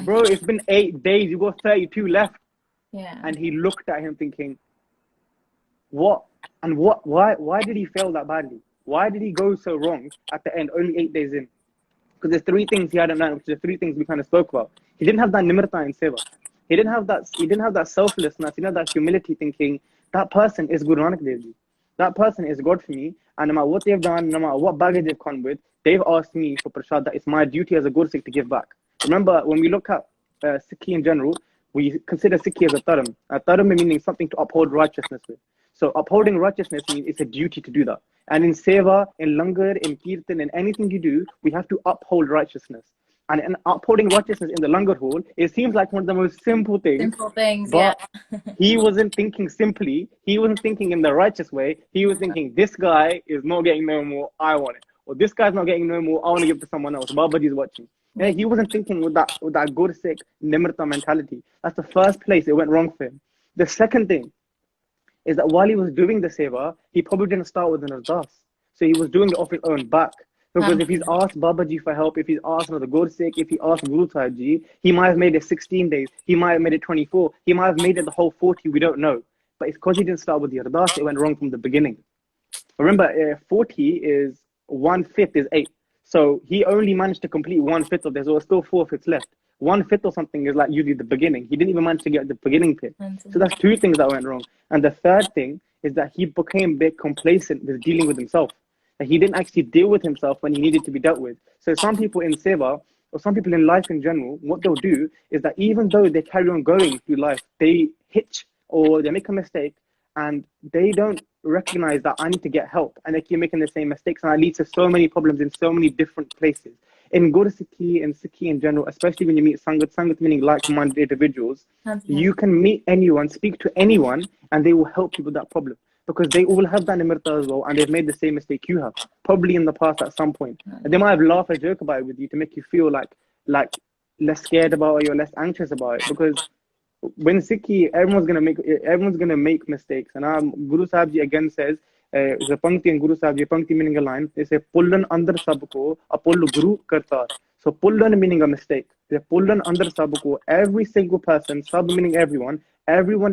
Bro, it's been 8 days. You got 32 left. Yeah. And he looked at him thinking, what? And what? Why did he fail that badly? Why did he go so wrong at the end, only 8 days in? Because there's 3 things he hadn't learned, which are 3 things we kind of spoke about. He didn't have that nimirta in seva. He didn't have that selflessness, he didn't have that humility, thinking that person is Guru Nanak Dev Ji. That person is God for me, and no matter what they've done, no matter what baggage they've come with, they've asked me for prasad, that it's my duty as a Gursikh to give back. Remember, when we look at Sikhi in general, we consider Sikhi as a dharam. A dharam meaning something to uphold righteousness with. So upholding righteousness means it's a duty to do that. And in seva, in langar, in kirtan, in anything you do, we have to uphold righteousness. And in upholding righteousness in the langar hall, it seems like one of the most simple things. Simple things, but he wasn't thinking simply. He wasn't thinking in the righteous way. He was thinking, this guy is not getting no more, I want it. Or this guy's not getting no more, I want to give to someone else. Babaji's watching. Yeah, he wasn't thinking with that Gursikh Nimirta mentality. That's the first place it went wrong for him. The second thing is that while he was doing the seva, he probably didn't start with an ardas. So he was doing it off his own back. Because if he's asked Babaji for help, if he's asked another Gursikh, if he asked Guru Sahib Ji, he might have made it 16 days, he might have made it 24, he might have made it the whole 40, we don't know. But it's because he didn't start with the ardas, it went wrong from the beginning. Remember, 40 is 1/5 is 8. So he only managed to complete 1/5 of this, so there's still 4/5 left. 1/5 or something is like usually the beginning. He didn't even manage to get the beginning bit. So that's 2 things that went wrong. And the third thing is that he became a bit complacent with dealing with himself. He didn't actually deal with himself when he needed to be dealt with. So some people in seva, or some people in life in general, what they'll do is that even though they carry on going through life, they hitch or they make a mistake and they don't recognize that I need to get help, and they keep making the same mistakes, and that leads to so many problems in so many different places. In Gursikhi and Sikhi in general, especially when you meet Sangat meaning like-minded individuals, you can meet anyone, speak to anyone, and they will help you with that problem. Because they all have that nimirta as well, and they've made the same mistake you have, probably in the past at some point. And they might have laughed or joked about it with you to make you feel like less scared about it or less anxious about it. Because when Sikhi, everyone's gonna make mistakes. And Guru Sahib Ji again says, There's a Pankti in Guru Sahib Ji, Pankti meaning a line. They say, Pullan andar sabko, apollo Guru kartar. So Pullan meaning a mistake. They Pullan andar sabko, every single person, sab meaning everyone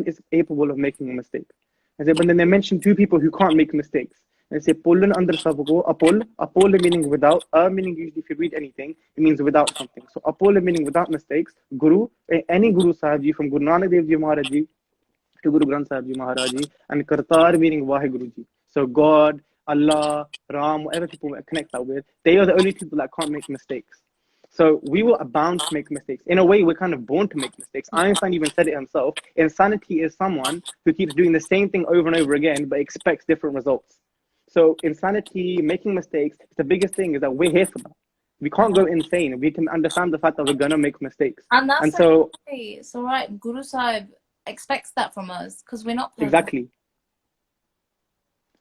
is capable of making a mistake. And but then they mention two people who can't make mistakes. And say Pullan andar sabko, apol meaning without, meaning usually if you read anything, it means without something. So apol meaning without mistakes, Guru, any Guru Sahib Ji from Guru Nanak Dev Ji Maharaj Ji to Guru Granth Sahib Ji Maharaj Ji, and Kartar meaning Vaheguru Ji. So God, Allah, Ram, whatever people connect that with, they are the only people that can't make mistakes. So we were bound to make mistakes. In a way, we're kind of born to make mistakes. Einstein even said it himself. Insanity is someone who keeps doing the same thing over and over again, but expects different results. So insanity, making mistakes, the biggest thing is that we're here for that. We can't go insane. We can understand the fact that we're going to make mistakes. And that's so okay. It's all right. Guru Sahib expects that from us because we're not perfect. Exactly.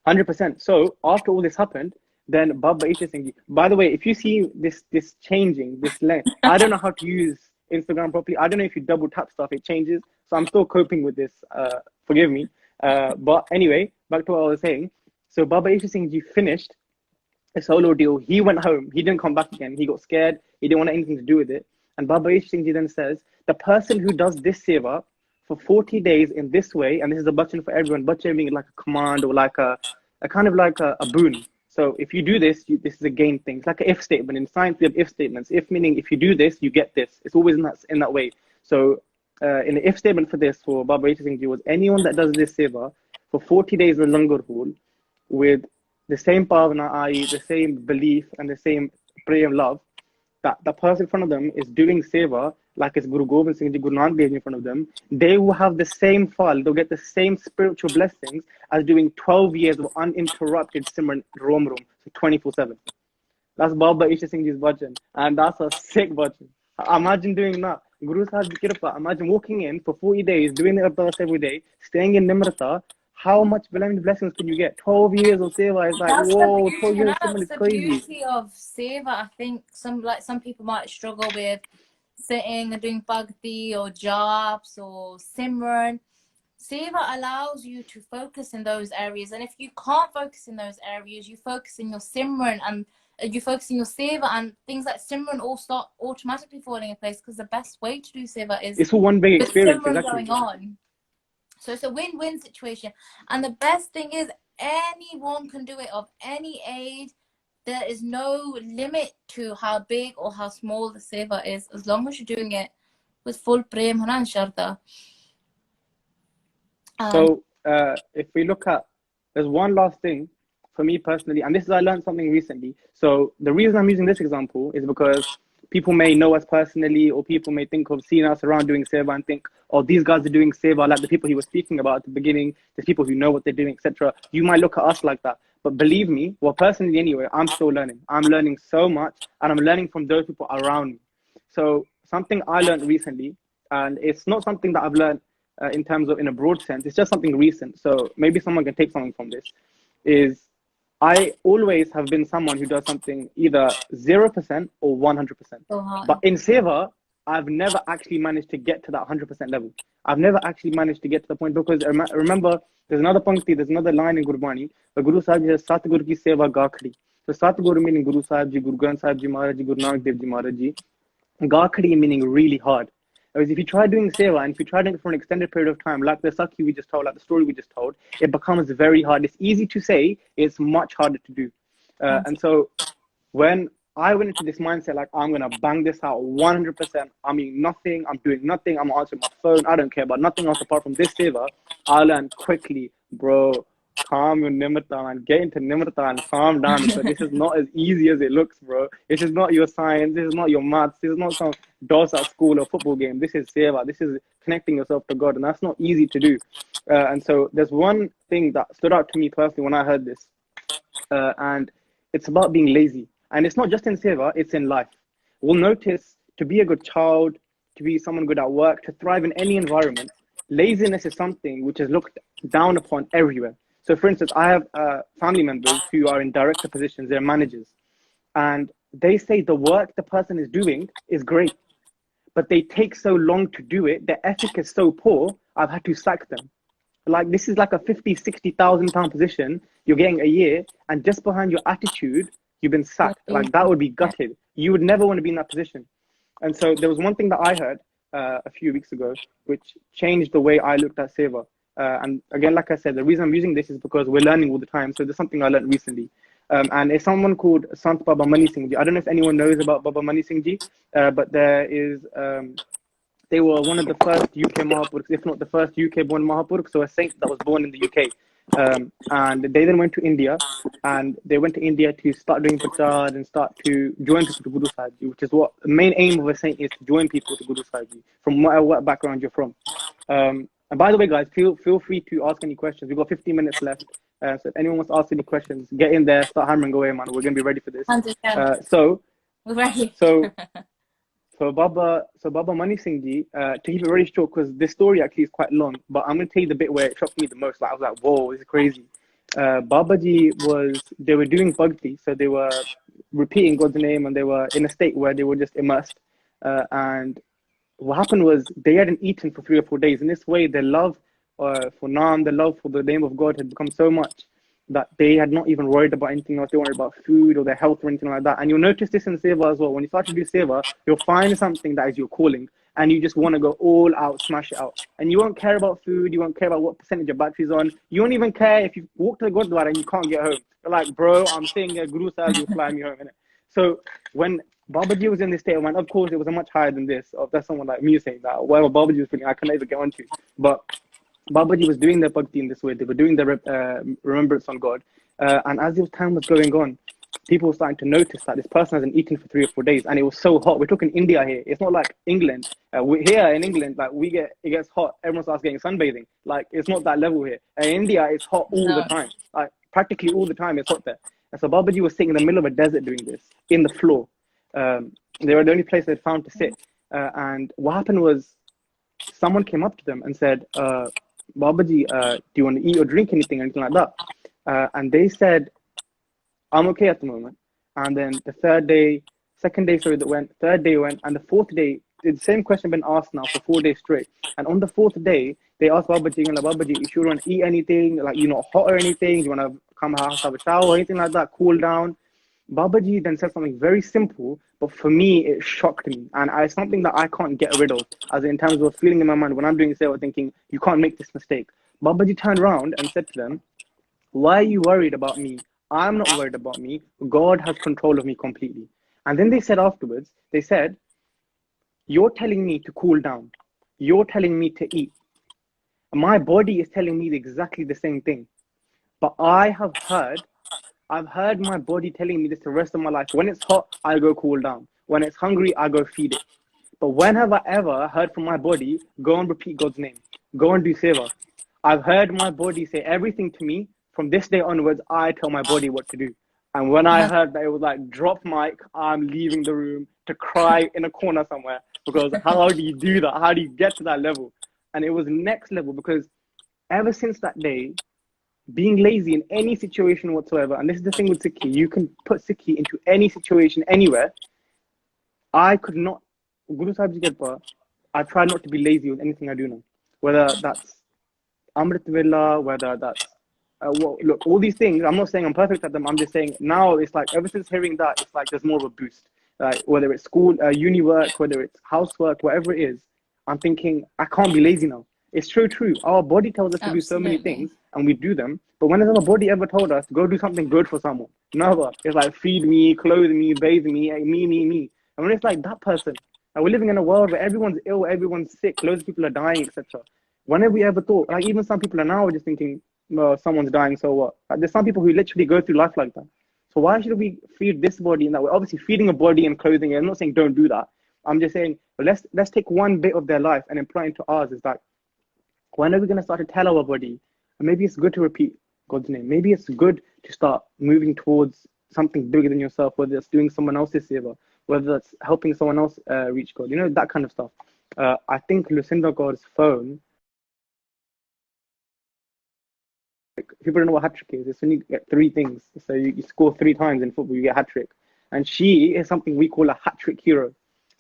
100%. So after all this happened, then Baba Isha Singh Ji. By the way, if you see this changing, this length, I don't know how to use Instagram properly. I don't know if you double tap stuff, it changes. So I'm still coping with this. Forgive me. But anyway, back to what I was saying. So Baba Isha Singh Ji finished a solo deal. He went home. He didn't come back again. He got scared. He didn't want anything to do with it. And Baba Isha Singh Ji then says, the person who does this seva for 40 days in this way, and this is a bachan for everyone, bachan being like a command or like a kind of like a boon. So if you do this, this is a gain thing. It's like an if statement. In science, we have if statements. If meaning if you do this, you get this. It's always in that way. So in the if statement for this, for Baba Isha Singh Ji, was anyone that does this seva for 40 days in Langar Hall with the same bhavana, i.e. the same belief and the same prayer and love, that the person in front of them is doing seva, like it's Guru Gobind Singh Ji, Guru Nanak Dev Ji in front of them, they will have the same fal, they'll get the same spiritual blessings as doing 12 years of uninterrupted Simran Rom, so 24/7. That's Baba Isha Singh Ji's bhajan, and that's a sick bhajan. Imagine doing that. Guru Sahib Ji Kirpa, imagine walking in for 40 days, doing the ardas every day, staying in Nimrata. How much blessings can you get? 12 years of seva is like, That's whoa, the 12 beauty, years of Simran is that's the crazy. beauty of seva. I think some people might struggle with sitting and doing bhakti or jobs or simran. Seva allows you to focus in those areas, and if you can't focus in those areas, you focus in your simran and you focus in your seva, and things like simran all start automatically falling in place because the best way to do seva is it's all one big with experience. simran Exactly. going on. So it's a win-win situation, and the best thing is anyone can do it of any age. There is no limit to how big or how small the seva is, as long as you're doing it with full prem and sharda. So if we look at, there's one last thing for me personally, and this is I learned something recently. So the reason I'm using this example is because people may know us personally, or people may think of seeing us around doing seva and think, oh, these guys are doing seva like the people he was speaking about at the beginning. There's people who know what they're doing, etc. You might look at us like that. But believe me, well, personally anyway, I'm still learning. I'm learning so much, and I'm learning from those people around me. So something I learned recently, and it's not something that I've learned in terms of in a broad sense, it's just something recent. So maybe someone can take something from this, is I always have been someone who does something either 0% or 100%. But in seva, I've never actually managed to get to that 100% level. I've never actually managed to get to the point, because remember, there's another pankti, there's another line in Gurbani, the Guru Sahib says, Satguru ki seva gakhdi. So Satguru meaning Guru Sahib Ji, Guru Granth Sahib Ji Maharaj Ji, Guru Nanak Dev Ji Maharaj Ji. Gakhdi meaning really hard. Whereas if you try doing seva, and if you try doing it for an extended period of time, like the Sakhi we just told, like the story we just told, it becomes very hard. It's easy to say, it's much harder to do. And so when I went into this mindset, like, I'm going to bang this out 100%, I'm eating nothing, I'm doing nothing, I'm answering my phone, I don't care about nothing else apart from this seva, I learned quickly, bro, calm your nimrata and get into nimrata and calm down, because this is not as easy as it looks, bro. This is not your science, this is not your maths, this is not some DOS at school or football game. This is seva, this is connecting yourself to God, and that's not easy to do. And so there's one thing that stood out to me personally when I heard this, and it's about being lazy. And it's not just in seva, it's in life. We'll notice, to be a good child, to be someone good at work, to thrive in any environment, laziness is something which is looked down upon everywhere. So for instance, I have family members who are in director positions, they're managers. And they say the work the person is doing is great, but they take so long to do it, their ethic is so poor, I've had to sack them. Like this is like a 50, 60,000 pound position you're getting a year, and just behind your attitude, you've been sacked. Like that would be gutted. You would never want to be in that position. And so there was one thing that I heard a few weeks ago, which changed the way I looked at seva. And again, like I said, the reason I'm using this is because we're learning all the time. So there's something I learned recently. And it's someone called Sant Baba Mani Singh Ji. I don't know if anyone knows about Baba Mani Singh Ji, but there is, they were one of the first UK Mahapurukhs, if not the first UK born Mahapurukh, so a saint that was born in the UK. And they then went to India, and they went to India to start doing prachar and start to join people to Guru Sahib Ji, which is what the main aim of a saint is, to join people to Guru Sahib Ji, from what background you're from. And by the way, guys, feel free to ask any questions. We've got 15 minutes left. So if anyone wants to ask any questions, get in there, start hammering away, man. We're going to be ready for this. 100%. So, We're ready. So Baba Mani Singh Ji, to keep it very short, because this story actually is quite long, but I'm going to tell you the bit where it shocked me the most. Like, I was like, whoa, this is crazy. Babaji they were doing bhakti, so they were repeating God's name, and they were in a state where they were just immersed. And what happened was they hadn't eaten for 3 or 4 days. In this way, their love for Naam, their love for the name of God had become so much that they had not even worried about anything else. They weren't worried about food or their health or anything like that. And you'll notice this in seva as well. When you start to do seva, you'll find something that is your calling, and you just want to go all out, smash it out. And you won't care about food. You won't care about what percentage your battery's on. You won't even care if you walk to the Gurdwara and you can't get home. You're like, bro, I'm staying at Guru Sahib, you'll fly me home. Innit? So when Babaji was in this state of mind, of course, it was a much higher than this. That's someone like me saying that. Whatever Babaji was feeling, I couldn't even get onto. But Babaji was doing their bhakti in this way. They were doing their remembrance on God. And as this time was going on, people were starting to notice that this person hasn't eaten for 3 or 4 days, and it was so hot. We're talking India here. It's not like England. Here in England, like it gets hot. Everyone starts getting sunbathing. Like it's not that level here. In India, it's hot all the time. Like practically all the time, it's hot there. And so Babaji was sitting in the middle of a desert doing this in the floor. They were the only place they'd found to sit. And what happened was, someone came up to them and said, Babaji, do you want to eat or drink anything like that? And they said, I'm okay at the moment. And then the third day went, and the fourth day, the same question been asked now for 4 days straight. And on the fourth day, they asked Babaji, Babaji, you sure want to eat anything? Like, you're not hot or anything? Do you want to come house, have a shower or anything like that? Cool down. Babaji then said something very simple, but for me, it shocked me. And it's something that I can't get rid of, as in terms of feeling in my mind when I'm doing seva, thinking, you can't make this mistake. Babaji turned around and said to them, why are you worried about me? I'm not worried about me. God has control of me completely. And then they said afterwards, they said, you're telling me to cool down. You're telling me to eat. My body is telling me exactly the same thing. But I've heard my body telling me this the rest of my life. When it's hot, I go cool down. When it's hungry, I go feed it. But when have I ever heard from my body, go and repeat God's name? Go and do seva. I've heard my body say everything to me. From this day onwards, I tell my body what to do. And when I heard that, it was like, drop mic, I'm leaving the room to cry in a corner somewhere. Because how do you do that? How do you get to that level? And it was next level, because ever since that day, being lazy in any situation whatsoever, and this is the thing with Sikhi, you can put Sikhi into any situation, anywhere. I could not, Guru Sahib Ji Kirpa, I try not to be lazy with anything I do now. Whether that's Amrit Vela, whether that's look, all these things, I'm not saying I'm perfect at them. I'm just saying now it's like, ever since hearing that, it's like there's more of a boost. Like whether it's school, uni work, whether it's housework, whatever it is, I'm thinking I can't be lazy now. It's true. Our body tells us to do so many things, and we do them. But when has our body ever told us to go do something good for someone? Never. It's like feed me, clothe me, bathe me, me. And when it's like that person, and we're living in a world where everyone's ill, everyone's sick, loads of people are dying, etc. When have we ever thought? Like even some people are now just thinking, well, someone's dying, so what? Like, there's some people who literally go through life like that. So why should we feed this body in that way? Obviously, feeding a body and clothing it, I'm not saying don't do that. I'm just saying, well, let's take one bit of their life and apply it into ours. Is like, when are we going to start to tell our body, maybe it's good to repeat God's name. Maybe it's good to start moving towards something bigger than yourself, whether it's doing someone else's seva, whether that's helping someone else reach God, that kind of stuff. I think Lucinda God's phone, people don't know what hat trick is. It's when you get 3 things. So you score 3 times in football, you get hat trick. And she is something we call a hat trick hero.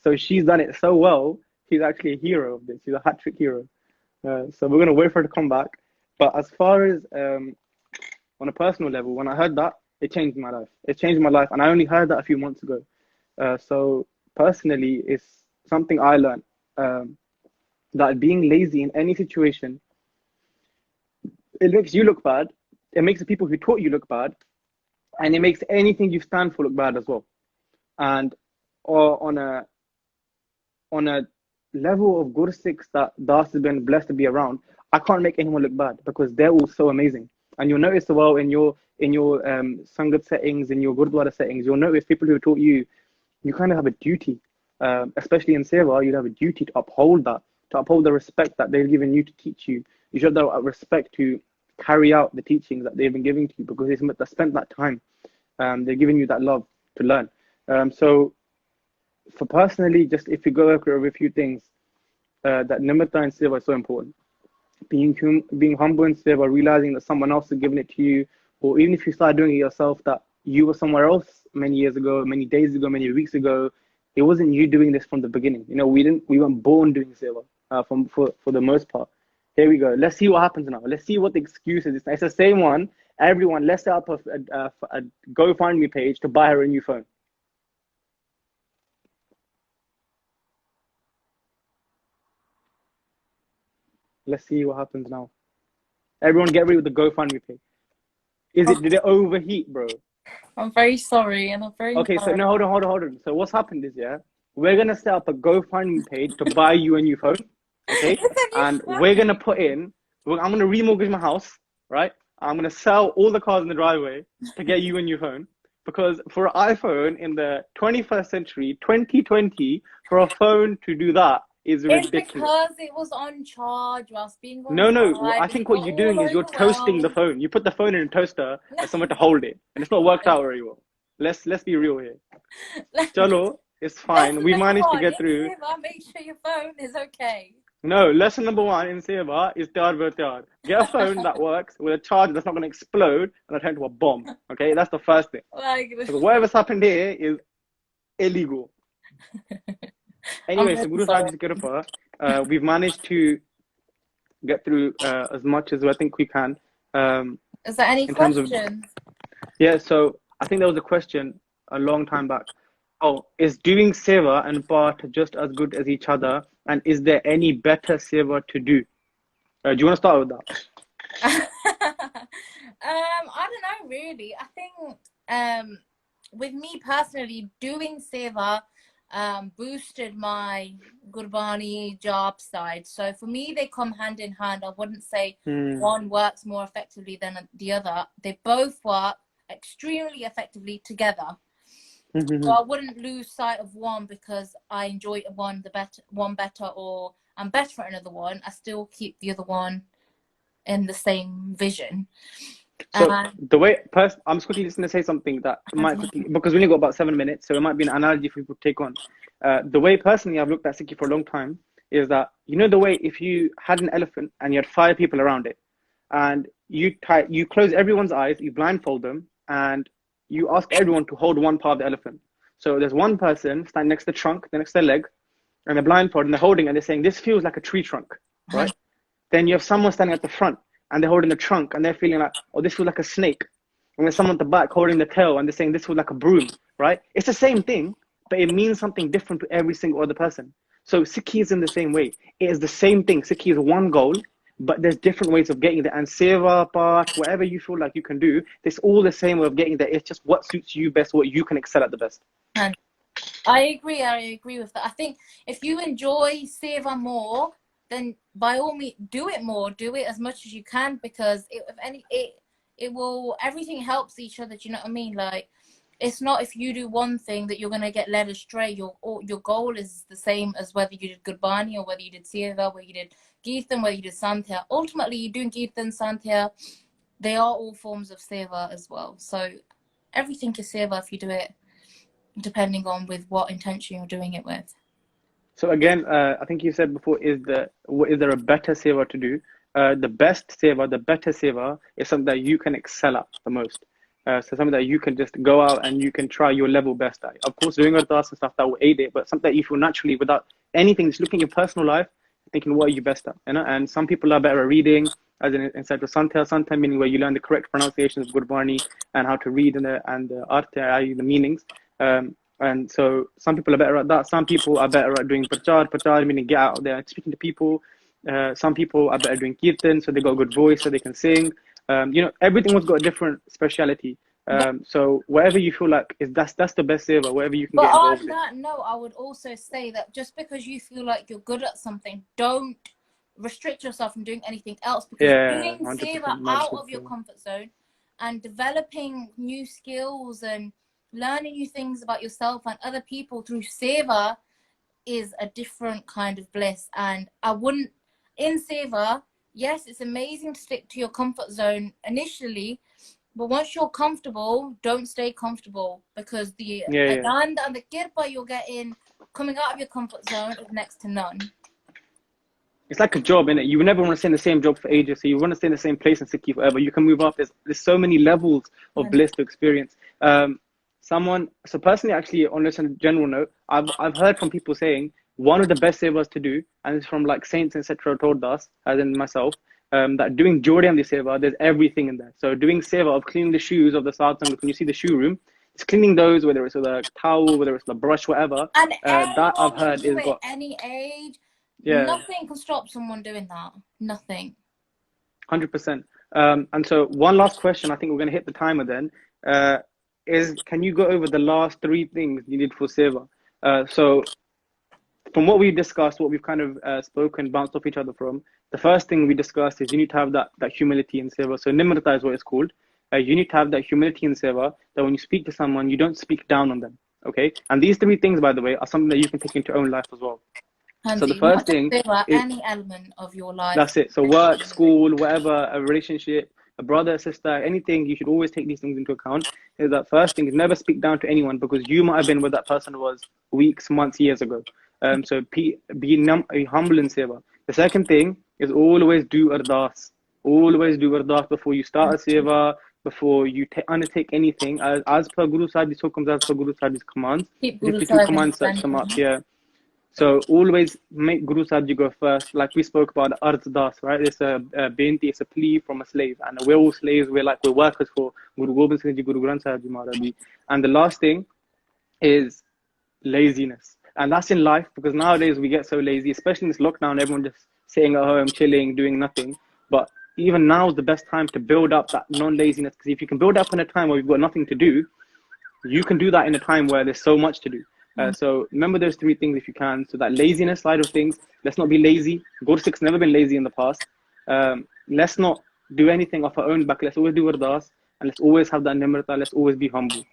So she's done it so well, she's actually a hero of this. She's a hat trick hero. So we're going to wait for her to come back. But as far as on a personal level, when I heard that, it changed my life. It changed my life, and I only heard that a few months ago. So personally, it's something I learned, that being lazy in any situation, it makes you look bad. It makes the people who taught you look bad, and it makes anything you stand for look bad as well. And or on a level of Gursikhs that Das has been blessed to be around, I can't make anyone look bad because they're all so amazing. And you'll notice as well in your Sangat settings, in your Gurdwara settings, you'll notice people who taught you, you kind of have a duty, especially in Seva, you have a duty to uphold that, to uphold the respect that they've given you to teach you. You should have that respect to carry out the teachings that they've been giving to you because they spent that time. They're giving you that love to learn. So for personally, just if you go over a few things, that nimitta in seva is so important. Being humble in seva, realizing that someone else is giving it to you, or even if you start doing it yourself, that you were somewhere else many years ago, many days ago, many weeks ago. It wasn't you doing this from the beginning. You know, we weren't born doing seva for the most part. Here we go. Let's see what happens now. Let's see what the excuse is. It's the same one. Everyone, let's set up a GoFundMe page to buy her a new phone. Let's see what happens now. Everyone get ready with the GoFundMe page. Did it overheat, bro? I'm very sorry, and I'm very Okay, so no, hold on. So what's happened is, we're gonna set up a GoFundMe page to buy you a new phone, okay? And we're gonna put in, I'm gonna remortgage my house, right? I'm gonna sell all the cars in the driveway to get you a new phone. Because for an iPhone in the 21st century, 2020, for a phone to do that is ridiculous. It's because it was on charge whilst being on No. I think what you're doing is you're toasting the phone. You put the phone in a toaster and somewhere to hold it, and it's not worked out very well. Let's be real here. Chalo, it's fine. We managed to get through. Make sure your phone is okay. No, lesson number 1 in Seva is Tyar Ver Tyar. Get a phone that works with a charger that's not going to explode and turn into a bomb. Okay, that's the first thing. So whatever's happened here is illegal. Anyway, so Guru Sahib's Kripa, we've managed to get through as much as I think we can. Is there any questions? Yeah, so I think there was a question a long time back. Oh, is doing seva and part just as good as each other? And is there any better seva to do? Do you want to start with that? I don't know, really. I think with me personally, doing seva boosted my Gurbani job side. So for me, they come hand in hand. I wouldn't say one works more effectively than the other. They both work extremely effectively together. So I wouldn't lose sight of one because I enjoy one better, or I'm better at another one. I still keep the other one in the same vision. So the way I'm just quickly just going to say something that might quickly, because we only got about 7 minutes, so it might be an analogy for people to take on. The way personally I've looked at Sikhi for a long time is that, you know, the way if you had an elephant and you had 5 people around it, and you close everyone's eyes, you blindfold them, and you ask everyone to hold one part of the elephant. So there's one person standing next to the trunk, next to the leg, and they're blindfolded and they're holding, and they're saying, this feels like a tree trunk, right? Then you have someone standing at the front and they're holding the trunk and they're feeling like, oh, this feels like a snake. And there's someone at the back holding the tail and they're saying, this feels like a broom, right? It's the same thing, but it means something different to every single other person. So Sikhi is in the same way. It is the same thing. Sikhi is one goal, but there's different ways of getting there. And seva, part, whatever you feel like you can do, it's all the same way of getting there. It's just what suits you best, what you can excel at the best. I agree with that. I think if you enjoy seva more, then by all means do it more, do it as much as you can, because it will, everything helps each other. Do you know what I mean? Like, it's not if you do one thing that you're going to get led astray. Your goal is the same as whether you did Gurbani or whether you did seva, whether you did Geethan, whether you did Santya. Ultimately, you're doing Geethan, Santya. They are all forms of seva as well. So everything is seva if you do it depending on with what intention you're doing it with. So again, I think you said before, is there a better seva to do? The best seva, the better seva is something that you can excel at the most. So something that you can just go out and you can try your level best at. Of course, doing ardas and stuff that will aid it, but something that you feel naturally without anything, just looking at your personal life, thinking what are you best at, you know? And some people are better at reading, as in instead of Santha meaning where you learn the correct pronunciations of Gurbani and how to read and the Artha, i.e. the meanings. And so some people are better at that. Some people are better at doing prachar meaning get out there and speaking to people. Some people are better doing kirtan, so they got a good voice, so they can sing. Everything's got a different speciality. So whatever you feel like that's the best saver, whatever you can get involved in. But on that note, I would also say that just because you feel like you're good at something, don't restrict yourself from doing anything else, because doing 100%, seva out of your comfort zone and developing new skills and learning new things about yourself and other people through seva is a different kind of bliss. And I wouldn't, in seva, yes, it's amazing to stick to your comfort zone initially, but once you're comfortable, don't stay comfortable, because the anand and the kirpa you're getting coming out of your comfort zone is next to none. It's like a job, innit? You never want to stay in the same job for ages, so you want to stay in the same place in Sikhi forever. You can move up. There's so many levels of bliss to experience. So personally, actually, on this general note, I've heard from people saying one of the best sevas to do, and it's from like saints, etc. told us, as in myself, that doing Jodi and the seva, there's everything in there. So doing seva of cleaning the shoes of the sadhang, when you see the shoe room, it's cleaning those, whether it's with a towel, whether it's the brush, whatever. And that I've heard is got any age. Nothing can stop someone doing that. Nothing. 100%. And so one last question, I think we're going to hit the timer then, is can you go over the last 3 things needed for seva? So from what we've discussed, what we've kind of spoken, bounced off each other from, the first thing we discussed is you need to have that humility in seva. So nimrata is what it's called. You need to have that humility in seva, that when you speak to someone, you don't speak down on them. Okay? And these 3 things, by the way, are something that you can take into your own life as well. So the first thing is any element of your life. That's it. So work, school, whatever, a relationship, a brother, sister, anything, you should always take these things into account. Is that first thing is never speak down to anyone, because you might have been where that person was weeks, months, years ago. So be humble in seva. The second thing is always do ardas. Always do ardas before you start a seva, before you undertake anything. As per Guru Sahib's hukams, as per Guru Sahib's commands. Keep Guru 52 commands such them up, So always make Guru Sahib Ji go first. Like we spoke about ardas, right? It's a beinti, it's a plea from a slave. And we're all slaves, we're workers for Guru Gobind Singh Ji, Guru Granth Sahib Ji Maharaj Ji. And the last thing is laziness. And that's in life, because nowadays we get so lazy, especially in this lockdown, everyone just sitting at home, chilling, doing nothing. But even now is the best time to build up that non-laziness, because if you can build up in a time where you've got nothing to do, you can do that in a time where there's so much to do. So remember those 3 things if you can. So that laziness side of things, let's not be lazy. Guru Sikh's never been lazy in the past. Let's not do anything off our own back. Let's always do ardas, and let's always have that nimrata. Let's always be humble.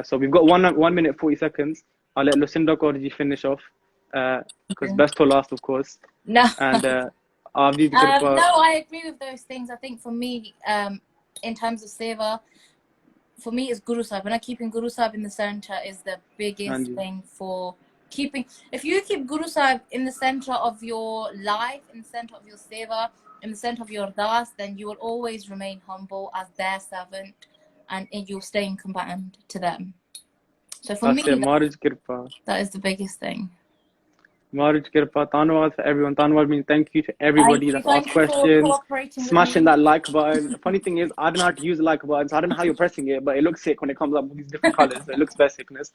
So we've got 1 minute 40 seconds. I'll let Lucinda Kaur ji finish off, because best for last, of course. No. And no, I agree with those things. I think for me, in terms of seva, for me, it's Guru Sahib. And keeping Guru Sahib in the center is the biggest thing for keeping. If you keep Guru Sahib in the center of your life, in the center of your seva, in the center of your ardas, then you will always remain humble as their servant, and you'll stay in command to them. So for me, that is the biggest thing. Maharaj Kirpa, Tanwad for everyone. Tanwad means thank you to everybody that's asked questions. Smashing that like button. The funny thing is, I don't know how to use the like button, so I don't know how you're pressing it, but it looks sick when it comes up with these different colors. So it looks best sickness.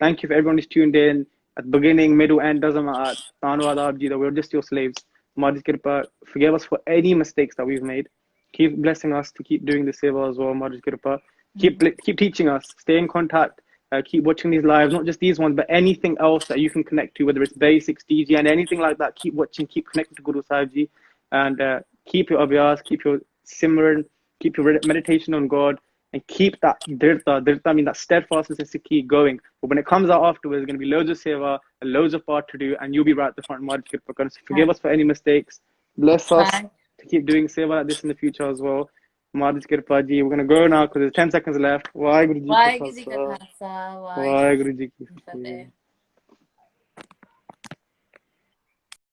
Thank you for everyone who's tuned in. At the beginning, middle, end, doesn't matter. Tanwad Abji, we're just your slaves. Maharaj Kirpa, forgive us for any mistakes that we've made. Keep blessing us to keep doing the seva as well, Maharaj Kirpa. Keep teaching us. Stay in contact. Keep watching these lives, not just these ones, but anything else that you can connect to, whether it's basics, DG, and anything like that. Keep watching, keep connected to Guru Sahib Ji, and keep your abhyas, keep your simran, keep your meditation on God, and keep that dirta. Dirta means that steadfastness in Sikhi going. But when it comes out afterwards, there's going to be loads of seva, and loads of part to do, and you'll be right at the front. Maharaj Kirpa, forgive us for any mistakes. Bless us to keep doing seva like this in the future as well. Maharaj Kirpa Ji, we're going to go now because there's 10 seconds left. Waheguru Ji Ka Khalsa, Waheguru Ji Ki Fateh.